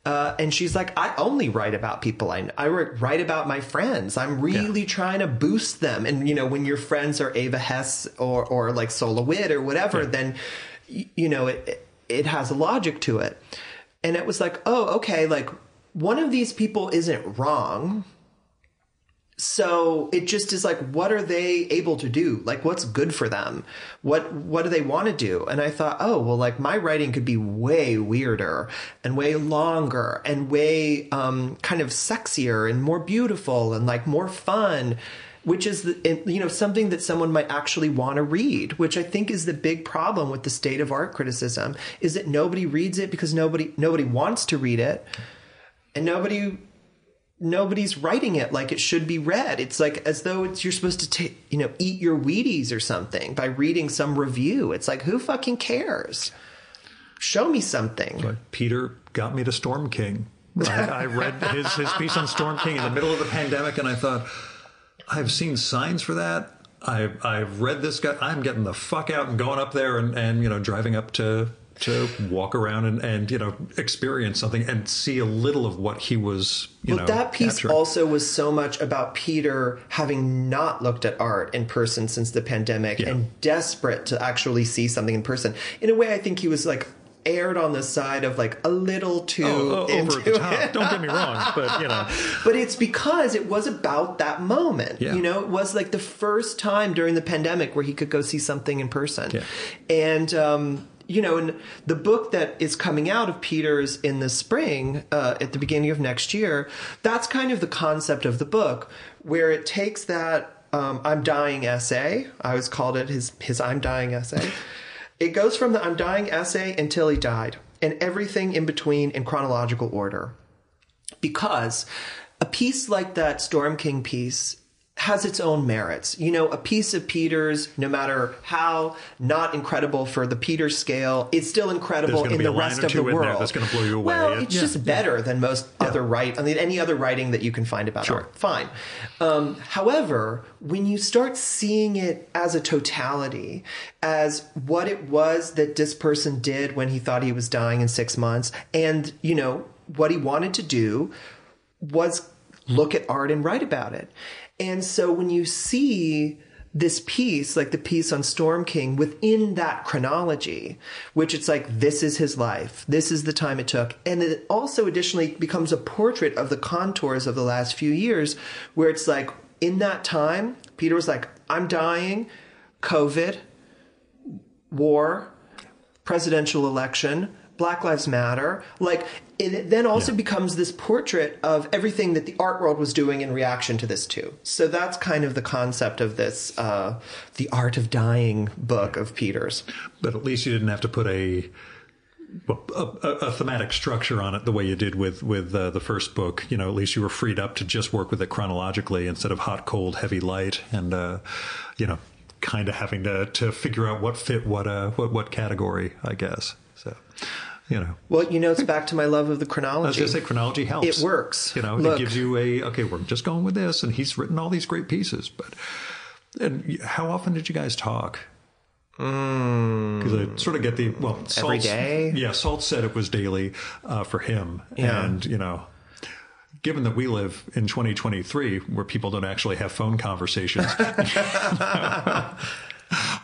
And she's like, I only write about people I write about my friends. I'm really trying to boost them. And, you know, when your friends are Ava Hess or like Sola Witt or whatever, then, you know, it has a logic to it. And it was like, oh, okay, like one of these people isn't wrong. So it just is like, what are they able to do? Like, what's good for them? What do they want to do? And I thought, oh, well, like my writing could be way weirder and way longer and way kind of sexier and more beautiful and like more fun, which is, you know, something that someone might actually want to read, which I think is the big problem with the state of art criticism, is that nobody reads it because nobody wants to read it, and nobody's writing it like it should be read. It's like as though you're supposed to eat your Wheaties or something by reading some review. It's like, who fucking cares? Show me something. But Peter got me to Storm King. I read his piece on Storm King in the middle of the pandemic, and I thought, I've seen signs for that. I've read this guy. I'm getting the fuck out and going up there and you know, driving up to walk around and you know, experience something and see a little of what he was, that piece capturing. Also was so much about Peter having not looked at art in person since the pandemic and desperate to actually see something in person. In a way, I think he was like aired on the side of like a little too over the top. Don't get me wrong, but you know. But it's because it was about that moment. Yeah. You know, it was like the first time during the pandemic where he could go see something in person. Yeah. And you know, and the book that is coming out of Peter's in the spring, at the beginning of next year, that's kind of the concept of the book, where it takes that I'm dying essay. I always called it his I'm dying essay. It goes from the I'm dying essay until he died, and everything in between in chronological order. Because a piece like that Storm King piece has its own merits. You know, a piece of Peter's, no matter how not incredible for the Peters scale, it's still incredible in the rest of the world. That's going to blow you away. Well, it's just better than most other any other writing that you can find about art. Fine. However, when you start seeing it as a totality, as what it was that this person did when he thought he was dying in 6 months, and, you know, what he wanted to do was look at art and write about it. And so when you see this piece, like the piece on Storm King, within that chronology, which it's like, this is his life, this is the time it took. And it also additionally becomes a portrait of the contours of the last few years, where it's like, in that time, Peter was like, I'm dying, COVID, war, presidential election, Black Lives Matter. Like, it then also becomes this portrait of everything that the art world was doing in reaction to this too. So that's kind of the concept of this, The Art of Dying book of Peter's. But at least you didn't have to put a thematic structure on it the way you did with the first book. You know, at least you were freed up to just work with it chronologically instead of hot, cold, heavy, light, and you know, kind of having to figure out what fit what category, I guess. So, you know. Well, you know, it's back to my love of the chronology. I was going to say chronology helps. It works. You know, it gives you okay, we're just going with this, and he's written all these great pieces. And how often did you guys talk? Because I sort of get every day. Yeah, Salt said it was daily for him, and you know, given that we live in 2023 where people don't actually have phone conversations,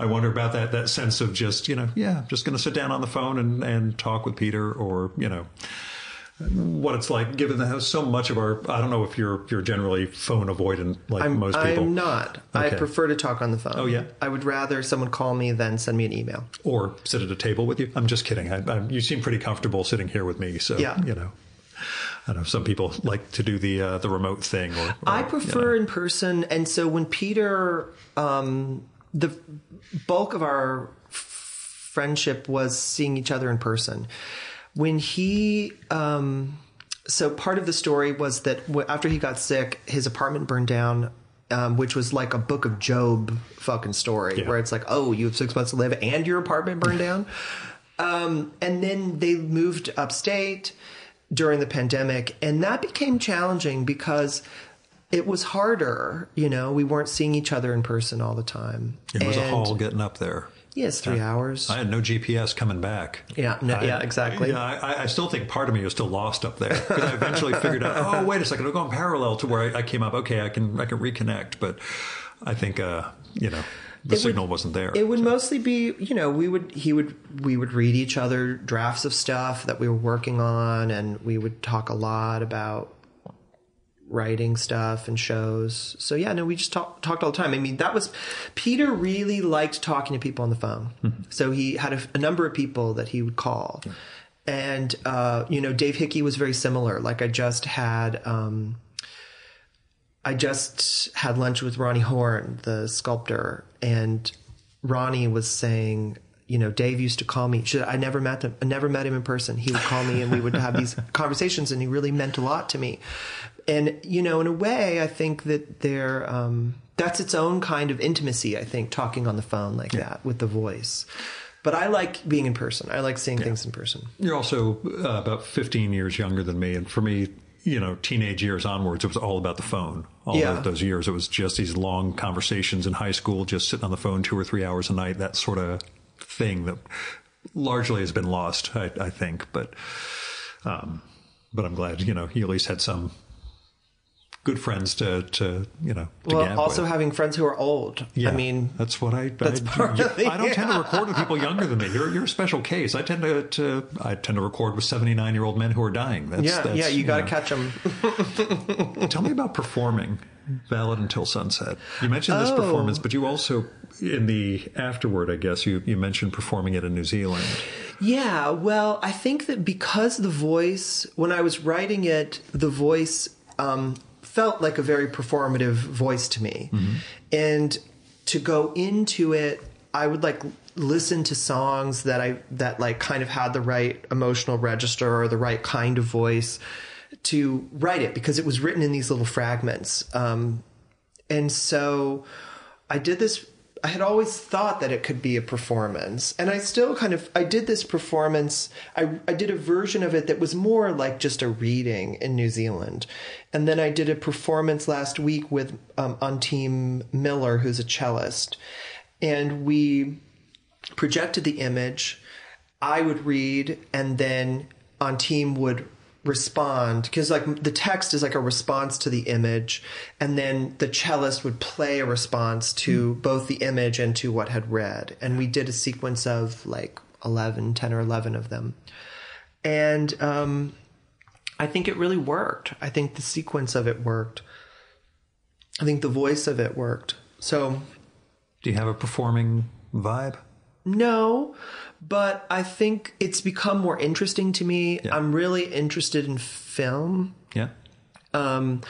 I wonder about that sense of just, you know, just going to sit down on the phone and talk with Peter, or, you know, what it's like, given that so much of our, I don't know if you're generally phone avoidant like most people. I'm not. Okay. I prefer to talk on the phone. Oh, yeah? I would rather someone call me than send me an email. Or sit at a table with you. I'm just kidding. You seem pretty comfortable sitting here with me, so, you know. I don't know, some people like to do the remote thing. Or I prefer in person, and so when Peter... the bulk of our friendship was seeing each other in person. When he, so part of the story was that after he got sick, his apartment burned down, which was like a Book of Job fucking story, where it's like, oh, you have 6 months to live and your apartment burned down. And then they moved upstate during the pandemic, and that became challenging because it was harder, you know, we weren't seeing each other in person all the time. It was a haul getting up there. Yes, 3 hours. I had no GPS coming back. Yeah, exactly. Yeah, I still think part of me was still lost up there, because I eventually figured out, oh, wait a second, I'm going parallel to where I came up. Okay, I can reconnect, but I think, you know, the signal wasn't there. It would mostly be, you know, we would read each other drafts of stuff that we were working on, and we would talk a lot about writing stuff and shows. So we just talked all the time. I mean, Peter really liked talking to people on the phone. Mm-hmm. So he had a number of people that he would call. Yeah. And, you know, Dave Hickey was very similar. Like I just had lunch with Ronnie Horn, the sculptor, and Ronnie was saying, you know, Dave used to call me. I never met him in person. He would call me and we would have these conversations, and he really meant a lot to me. And, you know, in a way, I think that that's its own kind of intimacy, I think, talking on the phone like that with the voice. But I like being in person. I like seeing things in person. You're also about 15 years younger than me. And for me, you know, teenage years onwards, it was all about the phone. All those years, it was just these long conversations in high school, just sitting on the phone 2 or 3 hours a night, that sort of thing that largely has been lost, I think. But I'm glad, you know, you at least had some good friends to you know, to gab also with. Having friends who are old. Yeah, I mean, that's what I don't tend to record with people younger than me. You're a special case. I tend to record with 79-year-old men who are dying. That's you got to catch them. Tell me about performing Ballad Until Sunset. You mentioned this performance, but you also, in the afterward, I guess, you mentioned performing it in New Zealand. Yeah, well, I think that because the voice, when I was writing it, the voice felt like a very performative voice to me. Mm-hmm. And to go into it, I would like listen to songs that like kind of had the right emotional register or the right kind of voice to write it, because it was written in these little fragments. And so I did this. I had always thought that it could be a performance. And I still I did this performance. I did a version of it that was more like just a reading in New Zealand. And then I did a performance last week with Unteam Miller, who's a cellist. And we projected the image. I would read, and then Unteam would respond, because like the text is like a response to the image, and then the cellist would play a response to both the image and to what had read. And we did a sequence of like 10 or 11 of them. And I think it really worked. I think the sequence of it worked. I think the voice of it worked. So do you have a performing vibe? No, but I think it's become more interesting to me. Yeah. I'm really interested in film. Yeah. I'm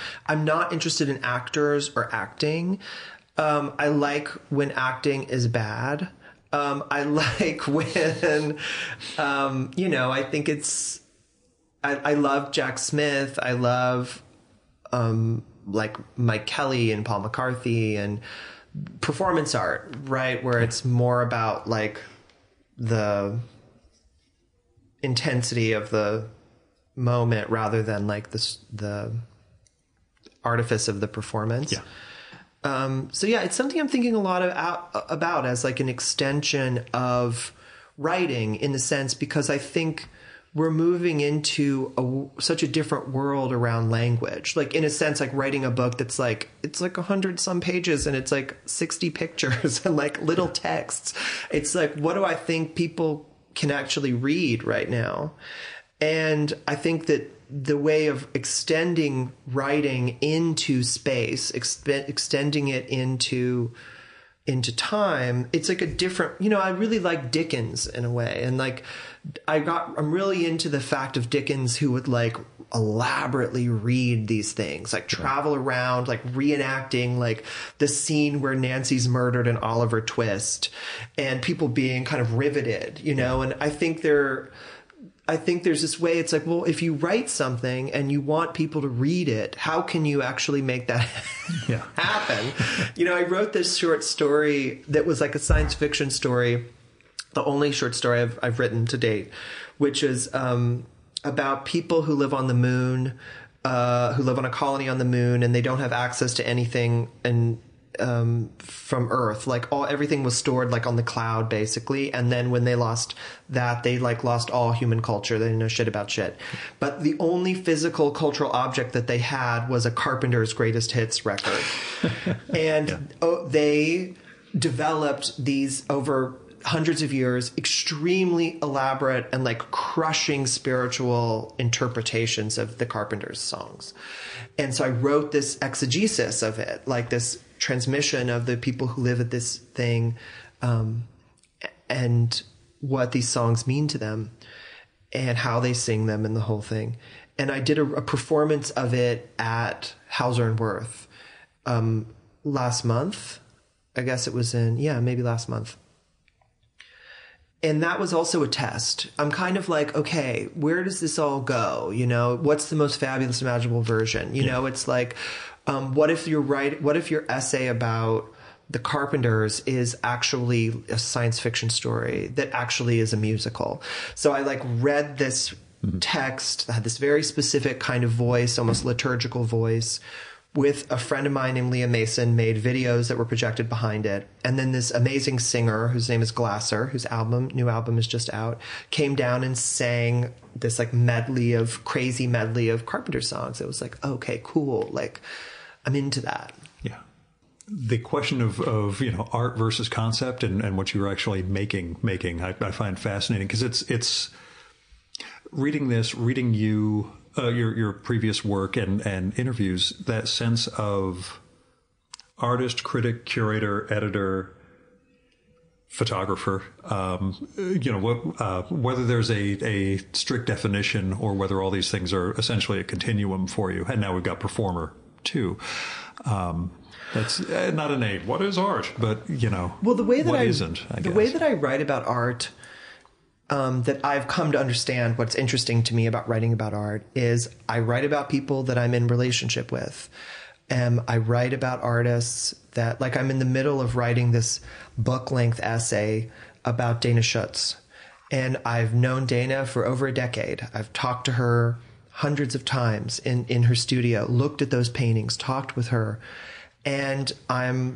not interested in actors or acting. I like when acting is bad. I like when, I think it's, I love Jack Smith. I love, like Mike Kelly and Paul McCarthy and performance art, right? Where it's more about like the intensity of the moment rather than like the artifice of the performance. Yeah. So yeah, it's something I'm thinking a lot about as like an extension of writing, in the sense, because I think we're moving into such a different world around language. Like, in a sense, like writing a book that's like, it's like 100 some pages and it's like 60 pictures and like little texts. It's like, what do I think people can actually read right now? And I think that the way of extending writing into space, extending it into time, it's like a different, I really like Dickens in a way. And like, I'm really into the fact of Dickens, who would like elaborately read these things, like travel around, like reenacting like the scene where Nancy's murdered in Oliver Twist, and people being kind of riveted, and I think there's this way, it's like, well, if you write something and you want people to read it, how can you actually make that happen? I wrote this short story that was like a science fiction story, the only short story I've written to date, which is about people who live on the moon, who live on a colony on the moon, and they don't have access to anything from Earth. Like everything was stored like on the cloud, basically. And then when they lost that, they like lost all human culture. They didn't know shit about shit. But the only physical cultural object that they had was a Carpenter's greatest hits record. And they developed these over hundreds of years, extremely elaborate and like crushing spiritual interpretations of the Carpenter's songs. And so I wrote this exegesis of it, like this transmission of the people who live at this thing, and what these songs mean to them and how they sing them and the whole thing. And I did a performance of it at Hauser and Wirth last month. I guess it was maybe last month. And that was also a test. I'm kind of like, okay, where does this all go? What's the most fabulous imaginable version? It's like, what if your essay about the Carpenters is actually a science fiction story that actually is a musical? So I like read this text that had this very specific kind of voice, almost liturgical voice, with a friend of mine named Leah Mason, made videos that were projected behind it. And then this amazing singer, whose name is Glasser, whose new album is just out, came down and sang this like crazy medley of Carpenter songs. It was like, okay, cool. Like, I'm into that. Yeah. The question of art versus concept and what you were actually making, I find fascinating, because it's reading you, your previous work and interviews, that sense of artist, critic, curator, editor, photographer, whether there's a strict definition or whether all these things are essentially a continuum for you. And now we've got performer too. That's not an A. What is art? But, well, the way that what isn't, I guess. The way that I write about art, that I've come to understand what's interesting to me about writing about art is I write about people that I'm in relationship with. I write about artists that, like, I'm in the middle of writing this book-length essay about Dana Schutz. And I've known Dana for over a decade. I've talked to her hundreds of times in her studio, looked at those paintings, talked with her. And I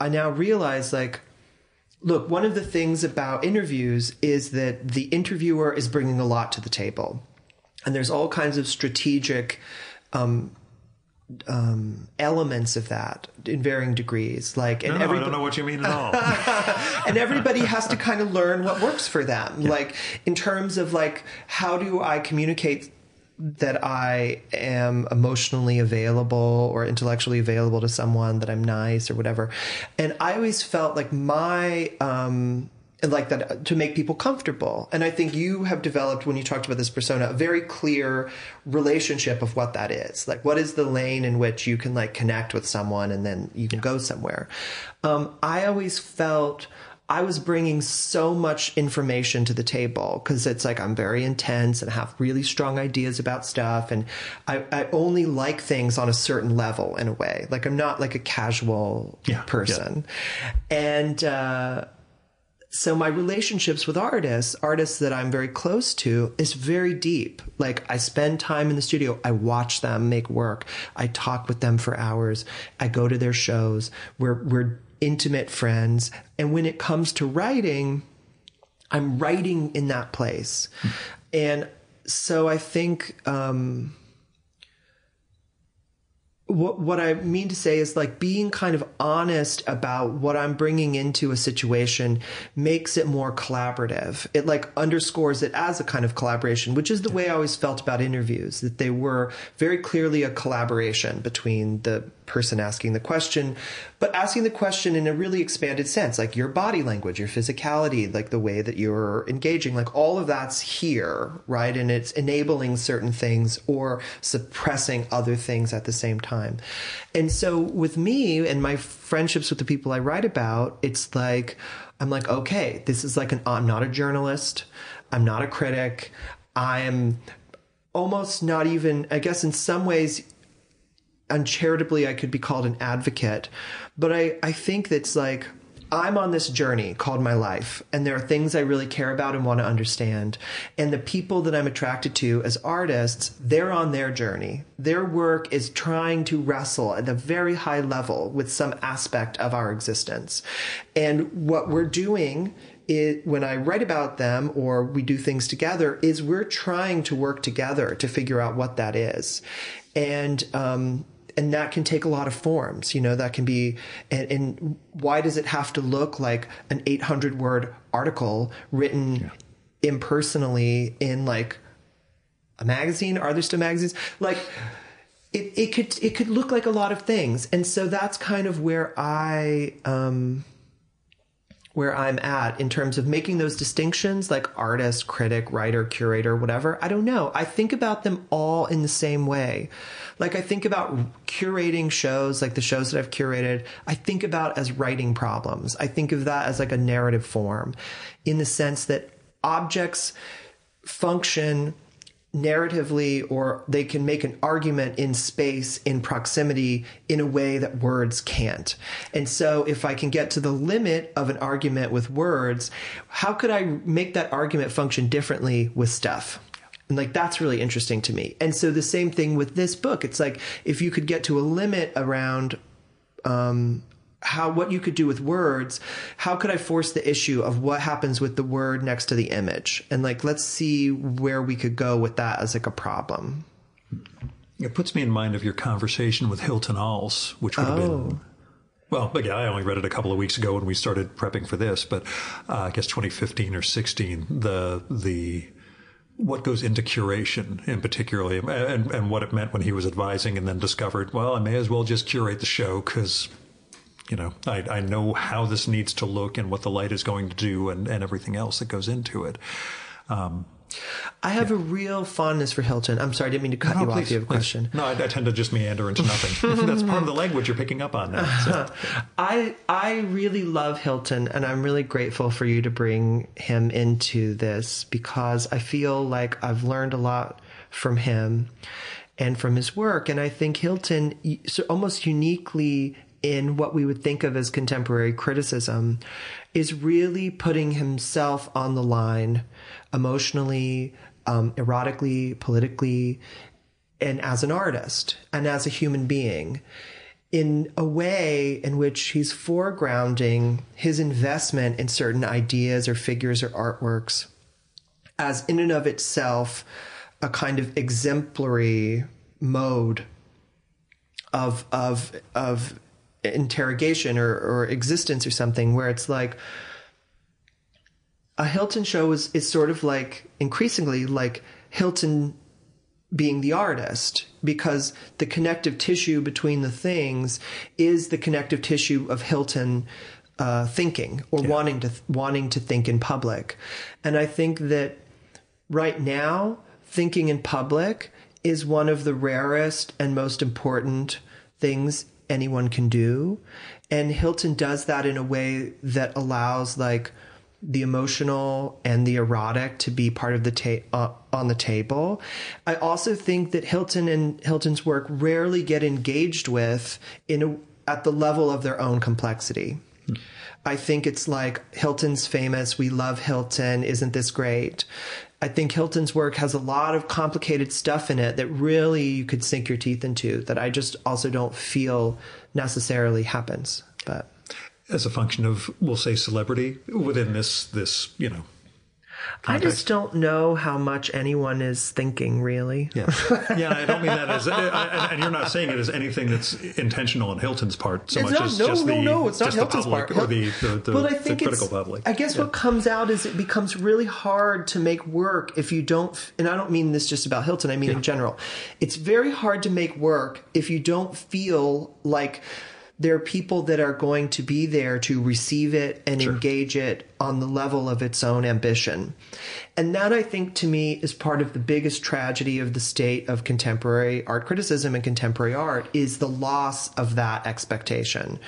now realize, like, look, one of the things about interviews is that the interviewer is bringing a lot to the table. And there's all kinds of strategic elements of that in varying degrees. Like, and I don't know what you mean at all. And everybody has to kind of learn what works for them. Yeah. Like, in terms of, like, how do I communicate that I am emotionally available or intellectually available to someone, that I'm nice or whatever. And I always felt like like that to make people comfortable. And I think you have developed, when you talked about this persona, a very clear relationship of what that is. Like, what is the lane in which you can, like, connect with someone and then you can go somewhere. I always felt I was bringing so much information to the table, because it's like I'm very intense and have really strong ideas about stuff. And I only like things on a certain level, in a way. Like, I'm not like a casual person. Yeah. And so my relationships with artists that I'm very close to, is very deep. Like, I spend time in the studio. I watch them make work. I talk with them for hours. I go to their shows. We're intimate friends. And when it comes to writing, I'm writing in that place. And so I think what I mean to say is, like, being kind of honest about what I'm bringing into a situation makes it more collaborative. It, like, underscores it as a kind of collaboration, which is the way I always felt about interviews, that they were very clearly a collaboration between the person asking the question, but asking the question in a really expanded sense, like your body language, your physicality, like the way that you're engaging, like all of that's here, right? And it's enabling certain things or suppressing other things at the same time. And so with me and my friendships with the people I write about, it's like, I'm like, okay, this is like I'm not a journalist. I'm not a critic. I'm almost not even, I guess in some ways, uncharitably, I could be called an advocate, but I think that's like, I'm on this journey called my life, and there are things I really care about and want to understand. And the people that I'm attracted to as artists, they're on their journey. Their work is trying to wrestle at a very high level with some aspect of our existence. And what we're doing when I write about them or we do things together, is we're trying to work together to figure out what that is. And that can take a lot of forms, that can be, and why does it have to look like an 800-word article written impersonally in, like, a magazine? Are there still magazines? Like, it could look like a lot of things. And so that's kind of where where I'm at in terms of making those distinctions, like artist, critic, writer, curator, whatever. I don't know. I think about them all in the same way. Like, I think about curating shows, like the shows that I've curated, I think about as writing problems. I think of that as like a narrative form, in the sense that objects function narratively, or they can make an argument in space, in proximity, in a way that words can't. And so if I can get to the limit of an argument with words, how could I make that argument function differently with stuff? And, like, that's really interesting to me. And so the same thing with this book. It's like, if you could get to a limit around what you could do with words, how could I force the issue of what happens with the word next to the image? And, like, let's see where we could go with that as, like, a problem. It puts me in mind of your conversation with Hilton Als, which would have been, well, again, I only read it a couple of weeks ago when we started prepping for this, but I guess 2015 or 16, the what goes into curation in particularly, and what it meant when he was advising and then discovered, well, I may as well just curate the show because, I know how this needs to look and what the light is going to do and everything else that goes into it. I have a real fondness for Hilton. I'm sorry, I didn't mean to cut you off. You have a question. No, I tend to just meander into nothing. That's part of the language you're picking up on now. So. I really love Hilton, and I'm really grateful for you to bring him into this, because I feel like I've learned a lot from him. and from his work. And I think Hilton, so almost uniquely in what we would think of as contemporary criticism, is really putting himself on the line emotionally, erotically, politically, and as an artist and as a human being, in a way in which he's foregrounding his investment in certain ideas or figures or artworks as in and of itself a kind of exemplary mode of interrogation or existence or something, where it's like a Hilton show is sort of like increasingly like Hilton being the artist, because the connective tissue between the things is the connective tissue of Hilton thinking or wanting to think in public. And I think that right now, thinking in public is one of the rarest and most important things anyone can do. And Hilton does that in a way that allows like the emotional and the erotic to be part of the on the table. I also think that Hilton and Hilton's work rarely get engaged with at the level of their own complexity. I think it's like Hilton's famous, "We love Hilton, isn't this great?" I think Hilton's work has a lot of complicated stuff in it that really you could sink your teeth into, that I just also don't feel necessarily happens. But as a function of, we'll say, celebrity within this context. I just don't know how much anyone is thinking, really. Yeah, I don't mean that as, and you're not saying it as anything that's intentional on Hilton's part so much as just the it's not Hilton's part, or the critical public. I guess what comes out is it becomes really hard to make work if you don't, and I don't mean this just about Hilton, I mean in general. It's very hard to make work if you don't feel like there are people that are going to be there to receive it and engage it on the level of its own ambition. And that, I think, to me, is part of the biggest tragedy of the state of contemporary art criticism and contemporary art, is the loss of that expectation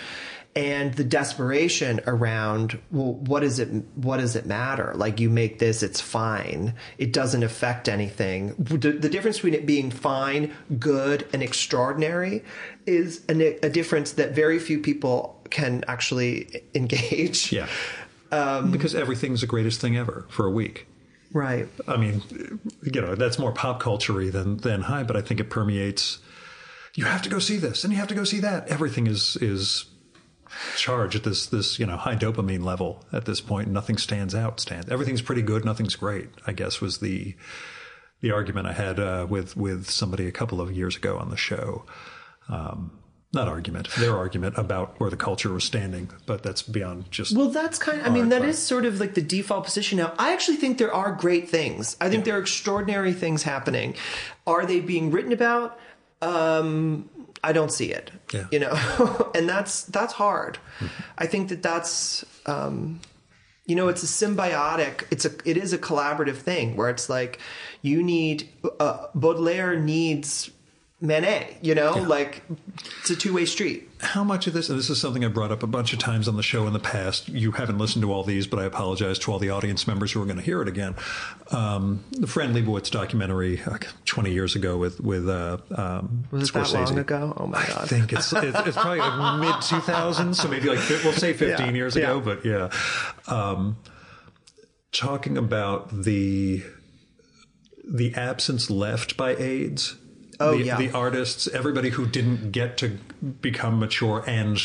and the desperation around, well, what does it matter? Like, you make this, it's fine. It doesn't affect anything. The difference between it being fine, good, and extraordinary is a difference that very few people can actually engage. Yeah. Because everything's the greatest thing ever for a week. Right. I mean, that's more pop culture-y than high, but I think it permeates. You have to go see this and you have to go see that. Everything is charged at this high dopamine level at this point. Nothing stands out. Everything's pretty good. Nothing's great, I guess, was the argument I had with somebody a couple of years ago on the show. Not argument, their argument about where the culture was standing, but that's beyond just. Well, that's kind of, I mean, that is sort of like the default position now. I actually think there are great things. I think there are extraordinary things happening. Are they being written about? I don't see it, and that's hard. Mm-hmm. I think that's, it's a symbiotic, it is a collaborative thing where it's like you need, Baudelaire needs Manet, like it's a two-way street. How much of this, and this is something I brought up a bunch of times on the show in the past, you haven't listened to all these, but I apologize to all the audience members who are going to hear it again. The Fran Lebowitz documentary 20 years ago with was it Scorsese. That long ago? Oh my God. I think it's probably like mid-2000s, so maybe like, we'll say 15 years ago, but yeah. Talking about the absence left by AIDS. The artists, everybody who didn't get to become mature and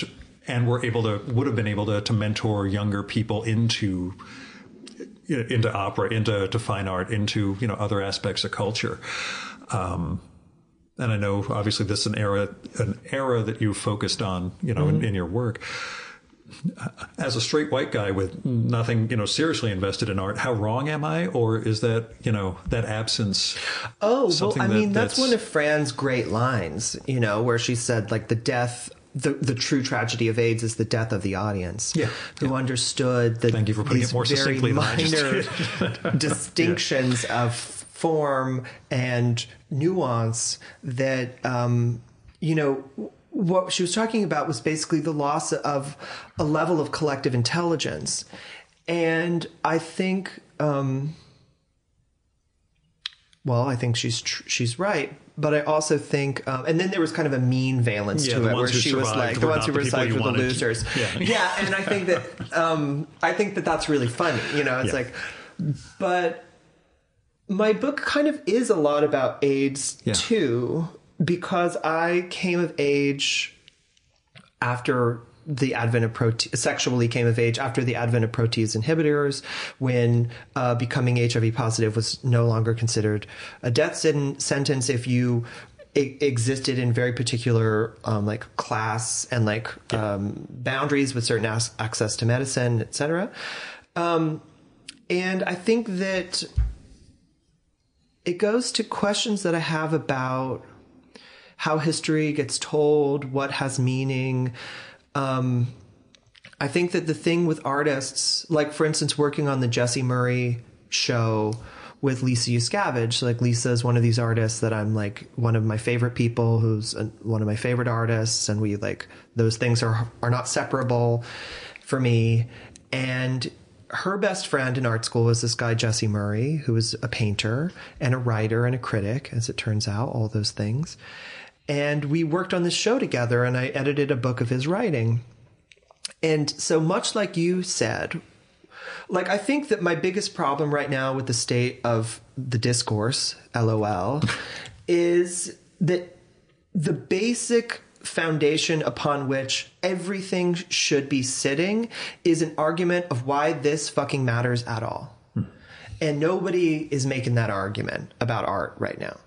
would have been able to mentor younger people into opera, into fine art, into other aspects of culture. And I know obviously this is an era that you focused on, in your work. As a straight white guy with nothing, seriously invested in art, how wrong am I? Or is that, that absence? Oh, well, I mean, that's one of Fran's great lines, where she said, like, the true tragedy of AIDS is the death of the audience. Yeah. Who understood that. Thank you for putting it more succinctly than I just did. Distinctions of form and nuance that, what she was talking about was basically the loss of a level of collective intelligence. And I think Well, I think she's right, but I also think, and then there was kind of a mean valence to it, where she was like, the ones who were survived were the losers. Yeah, and I think that that's really funny. It's like, but my book kind of is a lot about AIDS too, because I came of age after the advent of sexually came of age after the advent of protease inhibitors, when becoming HIV positive was no longer considered a death sentence if you existed in very particular like class and like boundaries with certain access to medicine, etc. And I think that it goes to questions that I have about how history gets told, what has meaning. I think that the thing with artists, like for instance, working on the Jesse Murray show with Lisa Yuskavage, like Lisa is one of these artists that I'm like one of my favorite people, who's one of my favorite artists. And we like, those things are not separable for me. And her best friend in art school was this guy, Jesse Murray, who was a painter and a writer and a critic, as it turns out, all those things. And we worked on this show together, and I edited a book of his writing. And so much like you said, like, I think that my biggest problem right now with the state of the discourse, LOL, is that the basic foundation upon which everything should be sitting is an argument of why this fucking matters at all. And nobody is making that argument about art right now.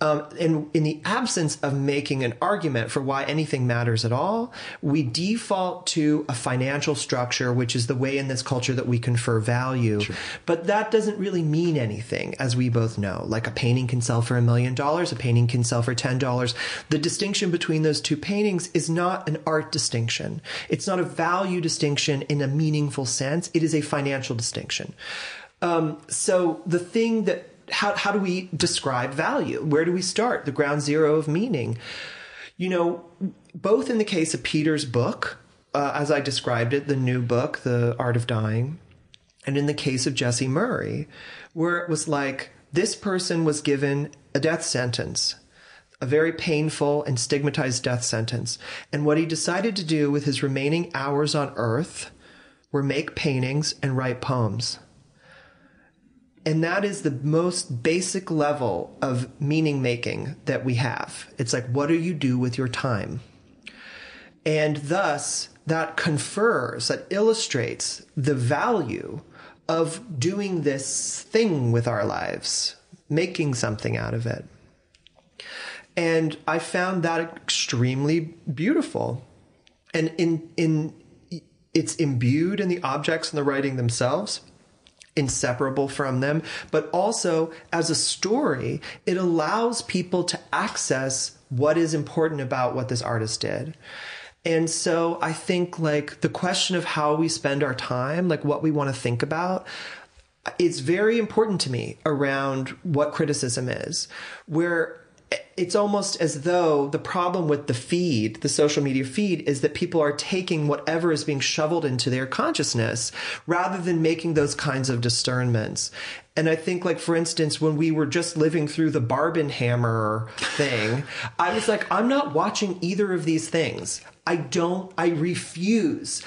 And in the absence of making an argument for why anything matters at all, we default to a financial structure, which is the way in this culture that we confer value. Sure. But that doesn't really mean anything, as we both know. Like a painting can sell for $1 million, a painting can sell for $10. The distinction between those two paintings is not an art distinction. It's not a value distinction in a meaningful sense. It is a financial distinction. So the thing that, how do we describe value? Where do we start? The ground zero of meaning. Both in the case of Peter's book, as I described it, the new book, The Art of Dying, and in the case of Jesse Murray, where it was like this person was given a death sentence, a very painful and stigmatized death sentence. And what he decided to do with his remaining hours on earth were make paintings and write poems. And that is the most basic level of meaning making that we have. It's like, what do you do with your time? And thus, that confers, that illustrates the value of doing this thing with our lives, making something out of it. And I found that extremely beautiful. And it's imbued in the objects and the writing themselves, inseparable from them, but also as a story, it allows people to access what is important about what this artist did. And so I think like the question of how we spend our time, like what we want to think about, it's very important to me around what criticism is, where it's almost as though the problem with the feed, the social media feed, is that people are taking whatever is being shoveled into their consciousness rather than making those kinds of discernments. And I think, like, for instance, when we were just living through the Barbenheimer thing, I was like, I'm not watching either of these things. I refuse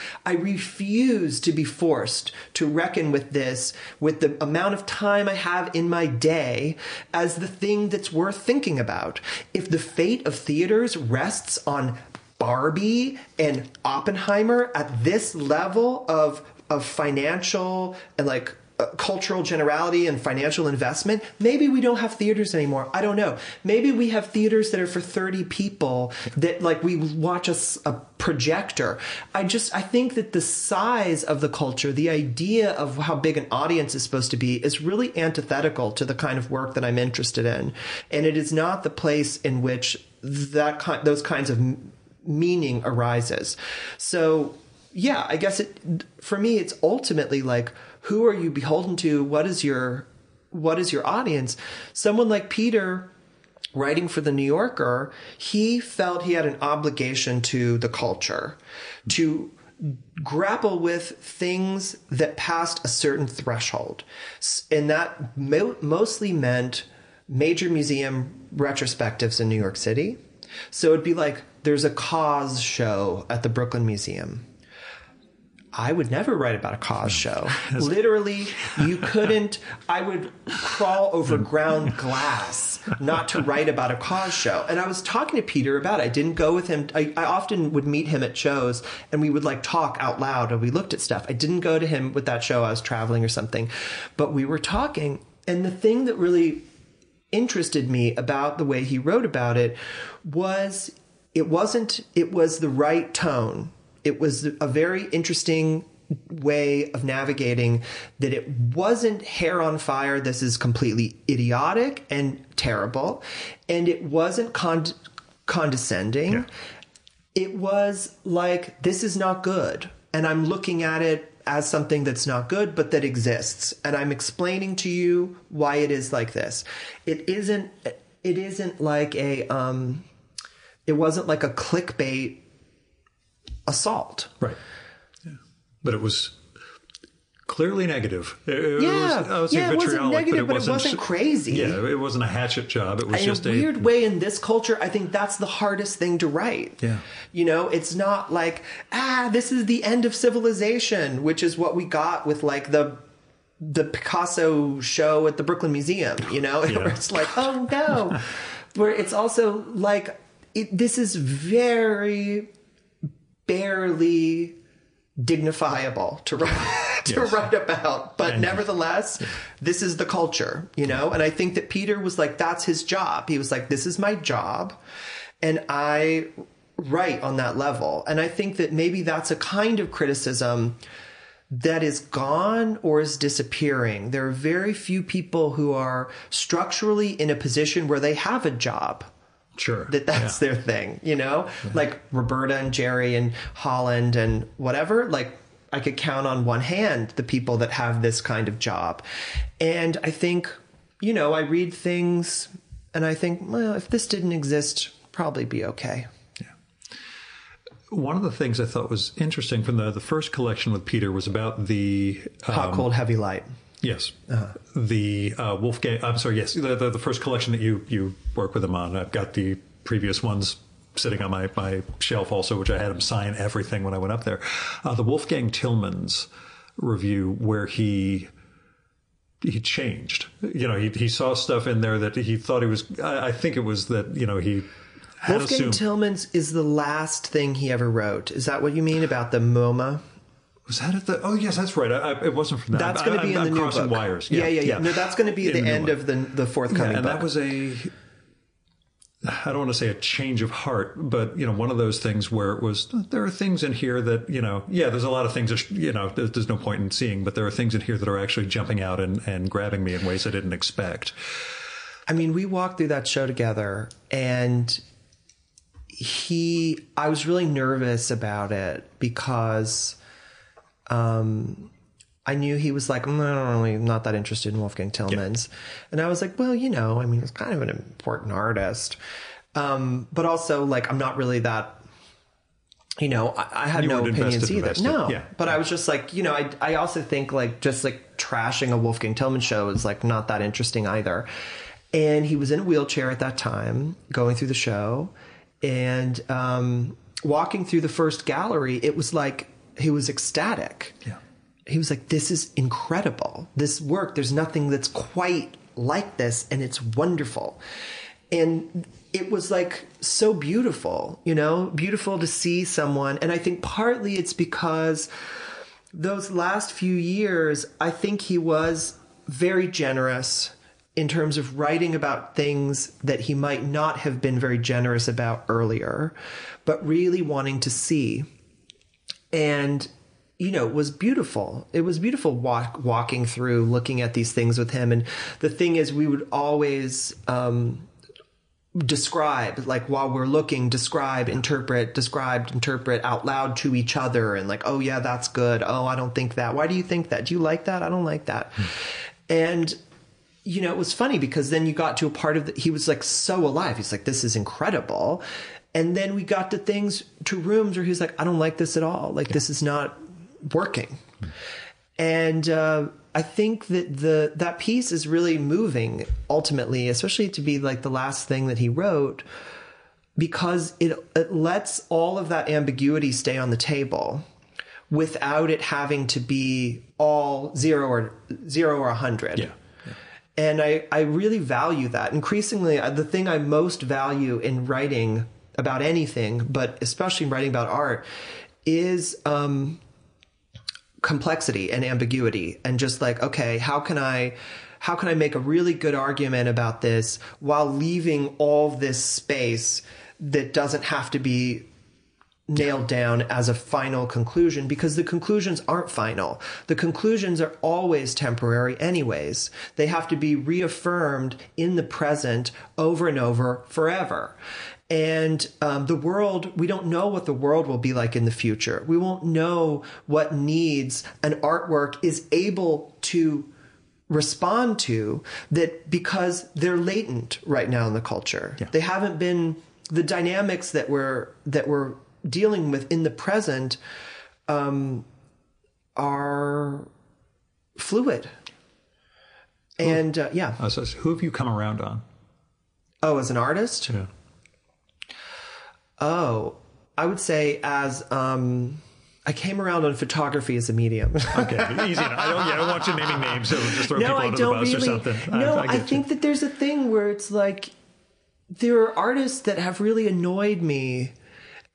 to be forced to reckon with this, with the amount of time I have in my day as the thing that's worth thinking about. If the fate of theaters rests on Barbie and Oppenheimer at this level of financial and like cultural generality and financial investment, maybe we don't have theaters anymore. I don't know. Maybe we have theaters that are for 30 people that like we watch a projector. I think that the size of the culture, the idea of how big an audience is supposed to be, is really antithetical to the kind of work that I'm interested in. And it is not the place in which those kinds of meaning arises. So yeah, I guess for me, it's ultimately like, who are you beholden to? What is your audience? Someone like Peter, writing for The New Yorker, he felt he had an obligation to the culture to grapple with things that passed a certain threshold. And that mostly meant major museum retrospectives in New York City. So it'd be like, there's a Cause show at the Brooklyn Museum. I would never write about a Cause show. Literally, you couldn't. I would crawl over ground glass not to write about a Cause show. And I was talking to Peter about it. I didn't go with him. I often would meet him at shows, and we would like talk out loud, and we looked at stuff. I didn't go to him with that show. I was traveling or something. But we were talking, and the thing that really interested me about the way he wrote about it was it was the right tone. It was a very interesting way of navigating that it wasn't hair on fire. This is completely idiotic and terrible. And it wasn't condescending. Yeah. It was like, this is not good. And I'm looking at it as something that's not good, but that exists. And I'm explaining to you why it is like this. It isn't like it wasn't like a clickbait assault. Right. Yeah. But it was clearly negative. It wasn't negative, but it wasn't crazy. Yeah, it wasn't a hatchet job. It was just a weird way in this culture. I think that's the hardest thing to write. Yeah. You know, it's not like, this is the end of civilization, which is what we got with like the Picasso show at the Brooklyn Museum, you know? Yeah. Where it's like, oh no. Where it's also like, this is very barely dignifiable to write about, but nevertheless, this is the culture, you know? And I think that Peter was like, that's his job. He was like, this is my job, and I write on that level. And I think that maybe that's a kind of criticism that is gone or is disappearing. There are very few people who are structurally in a position where they have a job. Sure. That's their thing, you know? Yeah. Like Roberta and Jerry and Holland and whatever. Like, I could count on one hand the people that have this kind of job. And I think, you know, I read things and I think, well, if this didn't exist, probably be okay. Yeah. One of the things I thought was interesting from the first collection with Peter was about the Hot, Cold, Heavy, Light. Yes. The Wolfgang, I'm sorry, yes, the first collection that you work with him on. I've got the previous ones sitting on my shelf also, which I had him sign everything when I went up there. The Wolfgang Tillmans review where he changed. You know, he saw stuff in there that he thought he was, I think it was that, you know, he had Wolfgang Tillmans is the last thing he ever wrote. Is that what you mean about the MoMA? Was that at the? Oh, yes, that's right. It wasn't from that. That's going to be in the new book. Wires. Yeah. No, that's going to be the end of the forthcoming book. And that was I don't want to say a change of heart, but, you know, one of those things where it was, there are things in here that, you know, there's a lot of things that, you know, there's no point in seeing, but there are things in here that are actually jumping out and grabbing me in ways I didn't expect. I mean, we walked through that show together, and I was really nervous about it because I knew he was like, I'm not that interested in Wolfgang Tillmans. Yeah. And I was like, well, you know, I mean, he's kind of an important artist. But also, like, I'm not really that, you know, I had no opinions either. No. Yeah. But I was just like, you know, I also think, like, just like trashing a Wolfgang Tillmans show is like not that interesting either. And he was in a wheelchair at that time, going through the show, and walking through the first gallery, it was like, he was ecstatic. Yeah. He was like, this is incredible. This work, there's nothing that's quite like this, and it's wonderful. And it was like so beautiful, you know, beautiful to see someone. And I think partly it's because those last few years, I think he was very generous in terms of writing about things that he might not have been very generous about earlier, but really wanting to see. And, you know, it was beautiful. It was beautiful walking through, looking at these things with him. And the thing is, we would always describe, like, while we're looking, interpret out loud to each other. And like, oh, yeah, that's good. Oh, I don't think that. Why do you think that? Do you like that? I don't like that. And, you know, it was funny because then you got to a part of he was like so alive. He's like, this is incredible. And then we got to rooms where he's like, I don't like this at all. Like, this is not working. And I think that that piece is really moving ultimately, especially to be like the last thing that he wrote, because it lets all of that ambiguity stay on the table without it having to be all 0 or 100. Yeah. And I really value that. Increasingly, the thing I most value in writing about anything, but especially in writing about art, is complexity and ambiguity, and just like, okay, how can I make a really good argument about this while leaving all this space that doesn't have to be nailed down as a final conclusion, because the conclusions aren't final. The conclusions are always temporary anyways. They have to be reaffirmed in the present over and over forever. And the world, we don't know what the world will be like in the future. We won't know what needs an artwork is able to respond to, that because they're latent right now in the culture. Yeah. They haven't been, the dynamics that we're dealing with in the present are fluid. And yeah. So who have you come around on? Oh, as an artist? Yeah. Oh, I would say as I came around on photography as a medium. Okay, easy enough. I don't want you naming names, so just throw people under the bus or something. I think that there's a thing where it's like there are artists that have really annoyed me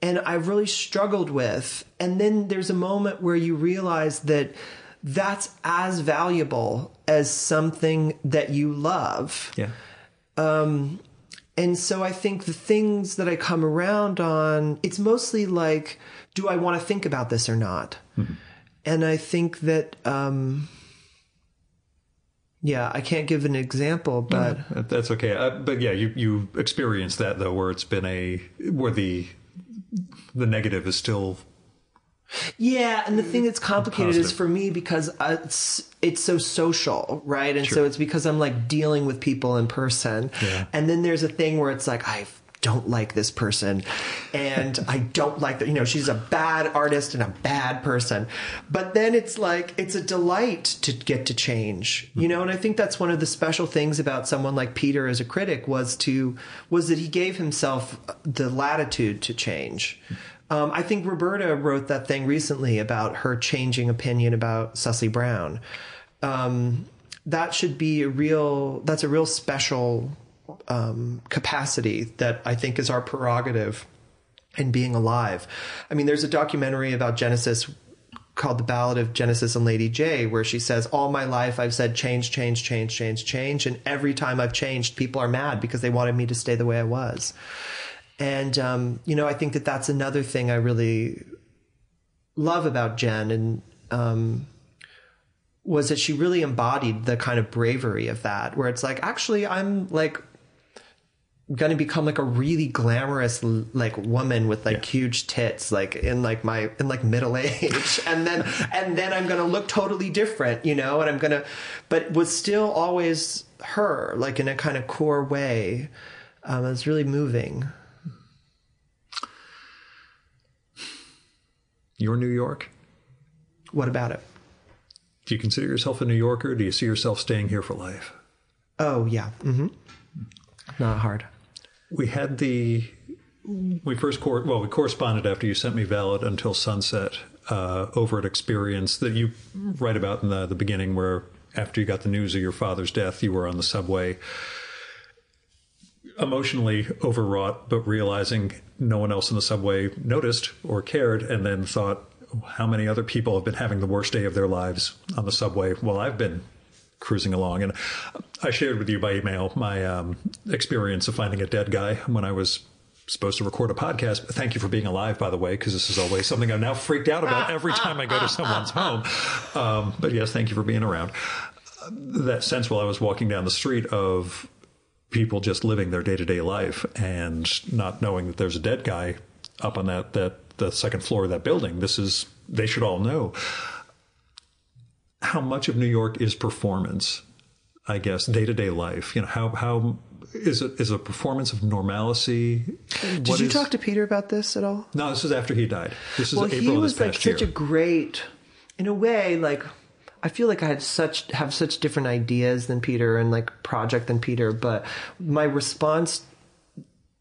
and I've really struggled with. And then there's a moment where you realize that that's as valuable as something that you love. Yeah. And so I think the things that I come around on, it's mostly like, do I want to think about this or not? Mm-hmm. And I think that, I can't give an example, but... No, that's okay. But yeah, you experienced that, though, where it's been where the negative is still... Yeah, and the thing that's complicated is for me because it's so social, right? And so it's because I'm like dealing with people in person. Yeah. And then there's a thing where it's like, I don't like this person and I don't like that, she's a bad artist and a bad person. But then it's like, it's a delight to get to change, and I think that's one of the special things about someone like Peter as a critic was that he gave himself the latitude to change. I think Roberta wrote that thing recently about her changing opinion about Cecily Brown. That should be that's a real special capacity that I think is our prerogative in being alive. I mean, there's a documentary about Genesis called The Ballad of Genesis and Lady J, where she says, all my life I've said change, change, change, change, change. And every time I've changed, people are mad because they wanted me to stay the way I was. And, I think that that's another thing I really love about Jen, and was that she really embodied the kind of bravery of that, where it's like, actually, I'm like going to become like a really glamorous like woman with like huge tits, like in middle age, and then I'm going to look totally different, and but was still always her, like in a kind of core way. It's really moving. You're New York? What about it? Do you consider yourself a New Yorker? Do you see yourself staying here for life? Oh, yeah. Mm-hmm. Not hard. We corresponded after you sent me Valid Until Sunset over at Experience that you write about in the beginning, where after you got the news of your father's death, you were on the subway, emotionally overwrought, but realizing no one else in the subway noticed or cared, and then thought, how many other people have been having the worst day of their lives on the subway while I've been cruising along. And I shared with you by email my experience of finding a dead guy when I was supposed to record a podcast. Thank you for being alive, by the way, because this is always something I'm now freaked out about every time I go to someone's home. But yes, thank you for being around. That sense while I was walking down the street of people just living their day-to-day life and not knowing that there's a dead guy up on the second floor of that building. They should all know. How much of New York is performance, I guess, day-to-day life? How is it a performance of normalcy? Did you talk to Peter about this at all? No, this is after he died. This is April he of was this past year. Such a great, in a way, like, I feel like I have such different ideas than Peter and like project than Peter. But my response,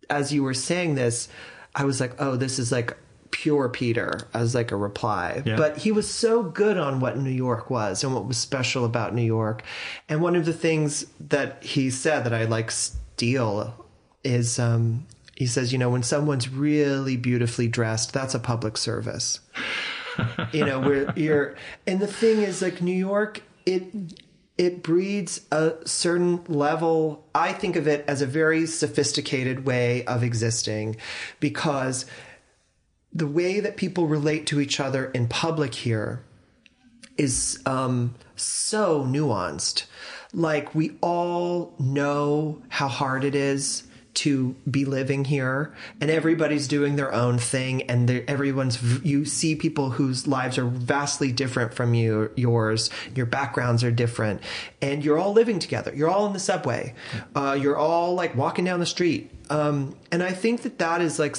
as you were saying this, I was like, oh, this is like pure Peter as like a reply. Yeah. But he was so good on what New York was and what was special about New York. And one of the things that he said that I like steal is, he says, you know, when someone's really beautifully dressed, that's a public service. You know, and the thing is, like, New York, it breeds a certain level. I think of it as a very sophisticated way of existing, because the way that people relate to each other in public here is so nuanced. Like, we all know how hard it is to be living here, and everybody's doing their own thing, and you see people whose lives are vastly different from yours. Your backgrounds are different, and you're all living together. You're all in the subway. You're all like walking down the street. And I think that is like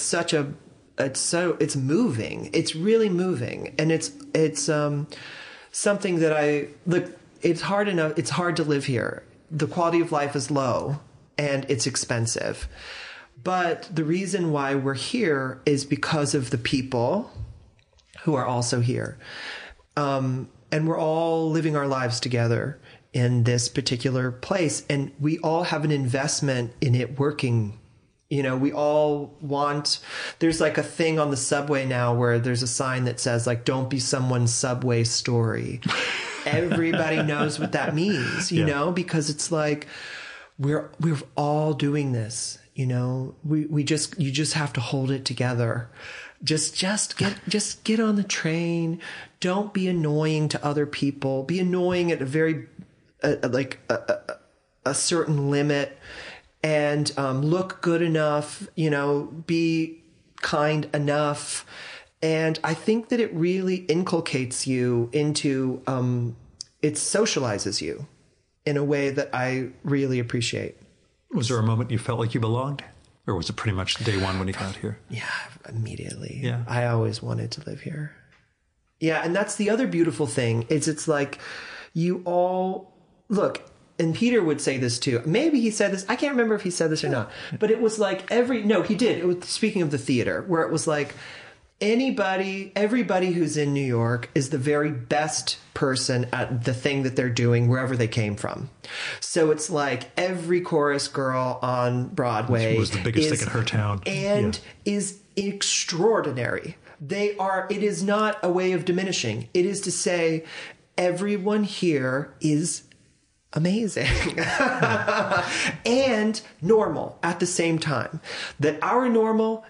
it's moving. It's really moving. And it's something that it's hard enough. It's hard to live here. The quality of life is low, and it's expensive. But the reason why we're here is because of the people who are also here. And we're all living our lives together in this particular place. And we all have an investment in it working. You know, we all there's like a thing on the subway now where there's a sign that says, like, don't be someone's subway story. Everybody knows what that means, you know, because it's like, we're all doing this, you know. You just have to hold it together. Just get on the train. Don't be annoying to other people. Be annoying at a certain limit, and look good enough. You know, be kind enough. And I think that it really inculcates you into it socializes you in a way that I really appreciate. Was there a moment you felt like you belonged? Or was it pretty much day one when you got here? Yeah, immediately. Yeah. I always wanted to live here. Yeah, and that's the other beautiful thing, is it's like you all... Look, and Peter would say this too. Maybe he said this. I can't remember if he said this or not. But it was like No, he did. It was, speaking of the theater, where it was like... Everybody who's in New York is the very best person at the thing that they're doing wherever they came from. So it's like every chorus girl on Broadway was the biggest thing in her town and is extraordinary. It is not a way of diminishing. It is to say everyone here is amazing and normal at the same time. That our normal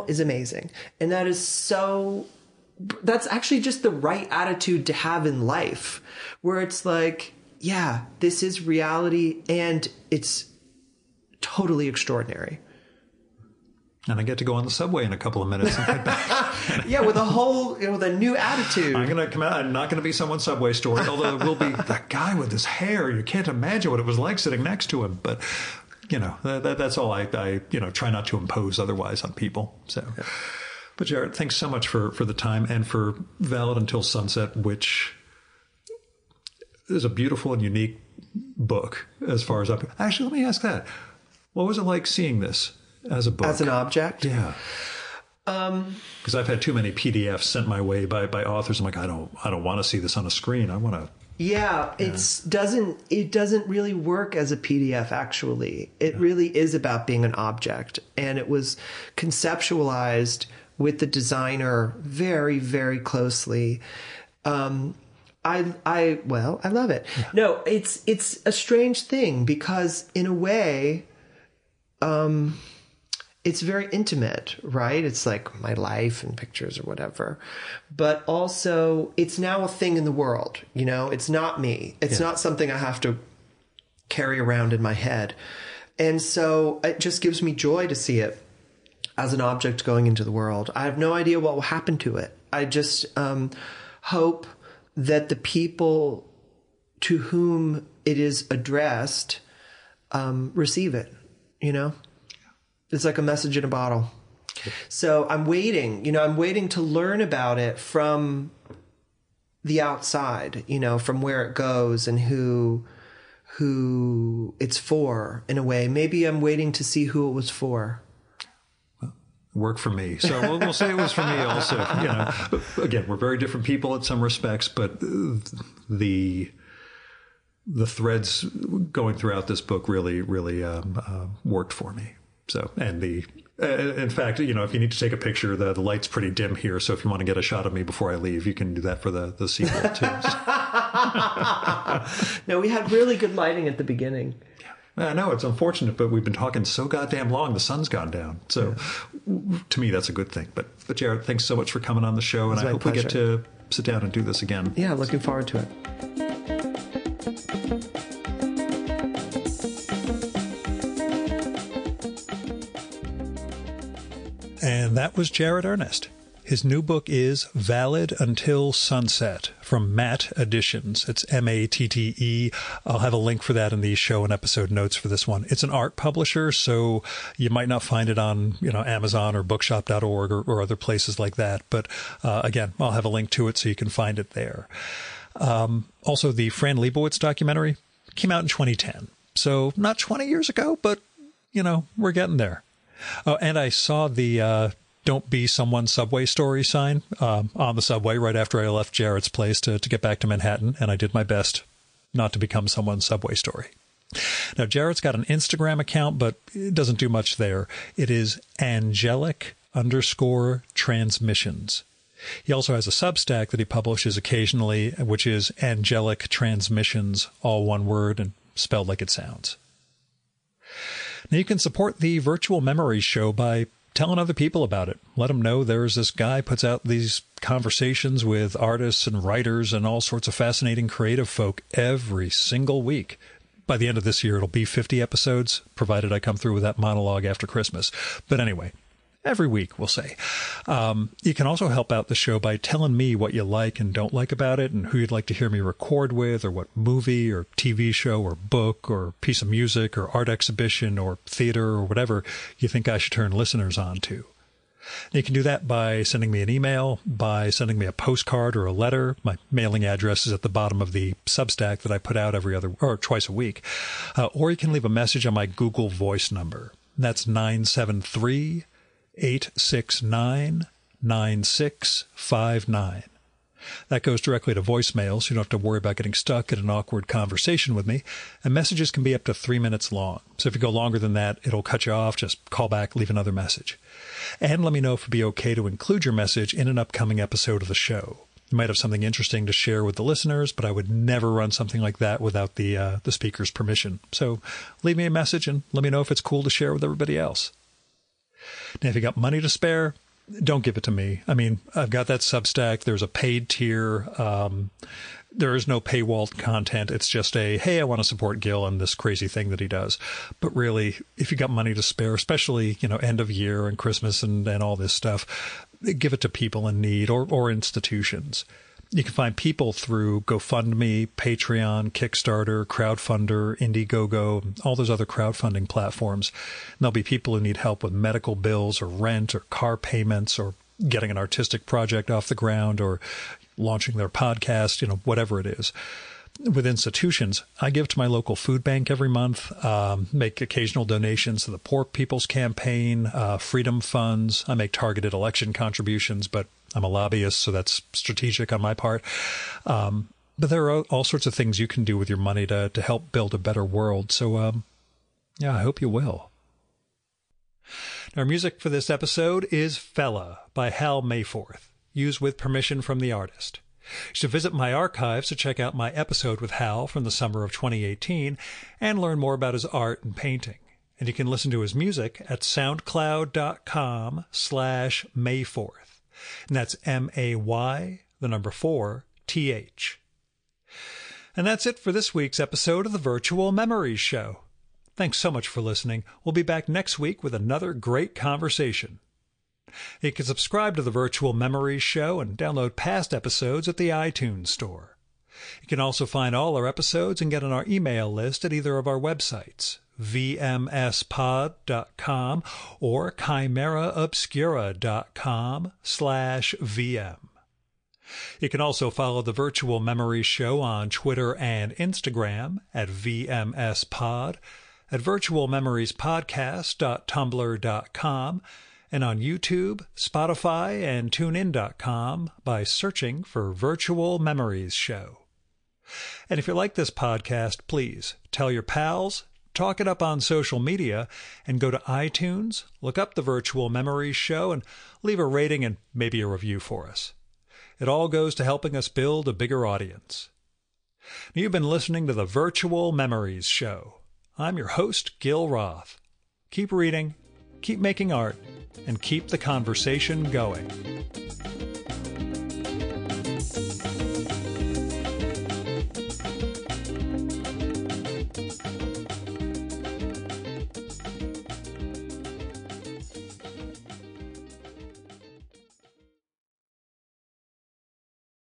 is amazing. And that's actually just the right attitude to have in life, where it's like, yeah, this is reality and it's totally extraordinary. And I get to go on the subway in a couple of minutes and head back. Yeah, with a new attitude. I'm going to come out. I'm not going to be someone's subway story, although it will be that guy with his hair. You can't imagine what it was like sitting next to him. But you know, that's all I try not to impose otherwise on people. So, yeah. But Jarrett, thanks so much for the time and for Valid Until Sunset, which is a beautiful and unique book as far as actually, let me ask that. What was it like seeing this as a book? As an object? Yeah. Because I've had too many PDFs sent my way by authors. I'm like, I don't want to see this on a screen. I want to. Yeah, it doesn't really work as a PDF, actually. It really is about being an object. And it was conceptualized with the designer very, very closely. I love it. Yeah. No, it's a strange thing because in a way, it's very intimate, right? It's like my life and pictures or whatever. But also, it's now a thing in the world, you know? It's not me. It's not something I have to carry around in my head. And so it just gives me joy to see it as an object going into the world. I have no idea what will happen to it. I just hope that the people to whom it is addressed receive it, you know? It's like a message in a bottle. So I'm waiting to learn about it from the outside, from where it goes and who it's for in a way. Maybe I'm waiting to see who it was for. Work for me. So we'll say it was for me also. Again, we're very different people in some respects, but the threads going throughout this book really worked for me. So, and in fact, if you need to take a picture, the light's pretty dim here. So if you want to get a shot of me before I leave, you can do that for the sequel too. No, we had really good lighting at the beginning. I know it's unfortunate, but we've been talking so goddamn long. The sun's gone down. So to me, that's a good thing. But Jarrett, thanks so much for coming on the show. And I hope we get to sit down and do this again. Yeah, looking forward to it. And that was Jarrett Earnest. His new book is Valid Until Sunset from Matte Editions. It's Matte. I'll have a link for that in the show and episode notes for this one. It's an art publisher, so you might not find it on Amazon or bookshop.org or other places like that. But again, I'll have a link to it so you can find it there. Also, the Fran Lebowitz documentary came out in 2010. So not 20 years ago, but, we're getting there. Oh, and I saw the Don't Be Someone subway story sign on the subway right after I left Jarrett's place to get back to Manhattan, and I did my best not to become someone's subway story. Now, Jarrett's got an Instagram account, but it doesn't do much there. It is angelic_transmissions. He also has a Substack that he publishes occasionally, which is Angelic Transmissions, all one word and spelled like it sounds. Now, you can support the Virtual Memories Show by telling other people about it. Let them know there's this guy puts out these conversations with artists and writers and all sorts of fascinating creative folk every single week. By the end of this year, it'll be 50 episodes, provided I come through with that monologue after Christmas. But anyway, every week, we'll say. You can also help out the show by telling me what you like and don't like about it and who you'd like to hear me record with or what movie or TV show or book or piece of music or art exhibition or theater or whatever you think I should turn listeners on to. You can do that by sending me an email, by sending me a postcard or a letter. My mailing address is at the bottom of the Substack that I put out twice a week. Or you can leave a message on my Google Voice number. That's 973-869-9659. That goes directly to voicemail, so you don't have to worry about getting stuck in an awkward conversation with me. And messages can be up to 3 minutes long. So if you go longer than that, it'll cut you off. Just call back, leave another message. And let me know if it'd be okay to include your message in an upcoming episode of the show. You might have something interesting to share with the listeners, but I would never run something like that without the speaker's permission. So leave me a message and let me know if it's cool to share with everybody else. Now, if you got money to spare, don't give it to me. I mean, I've got that Substack. There's a paid tier. There is no paywall content. It's just hey, I want to support Gil and this crazy thing that he does. But really, if you got money to spare, especially, end of year and Christmas and all this stuff, give it to people in need or institutions. You can find people through GoFundMe, Patreon, Kickstarter, Crowdfunder, Indiegogo, all those other crowdfunding platforms. And there'll be people who need help with medical bills or rent or car payments or getting an artistic project off the ground or launching their podcast, whatever it is. With institutions, I give to my local food bank every month, make occasional donations to the Poor People's Campaign, Freedom Funds. I make targeted election contributions, but I'm a lobbyist, so that's strategic on my part. But there are all sorts of things you can do with your money to help build a better world. So, I hope you will. Our music for this episode is Fella by Hal Mayforth, used with permission from the artist. You should visit my archives to check out my episode with Hal from the summer of 2018 and learn more about his art and painting. And you can listen to his music at soundcloud.com/Mayforth. And that's MAY4TH. And that's it for this week's episode of the Virtual Memories Show. Thanks so much for listening. We'll be back next week with another great conversation. You can subscribe to the Virtual Memories Show and download past episodes at the iTunes Store. You can also find all our episodes and get on our email list at either of our websites, vmspod.com or chimeraobscura.com/VM. You can also follow the Virtual Memories Show on Twitter and Instagram at VMSPod, at virtualmemoriespodcast.tumblr.com, and on YouTube, Spotify, and TuneIn.com by searching for Virtual Memories Show. And if you like this podcast, please tell your pals, talk it up on social media, and go to iTunes, look up the Virtual Memories Show, and leave a rating and maybe a review for us. It all goes to helping us build a bigger audience. You've been listening to the Virtual Memories Show. I'm your host, Gil Roth. Keep reading, keep making art, and keep the conversation going.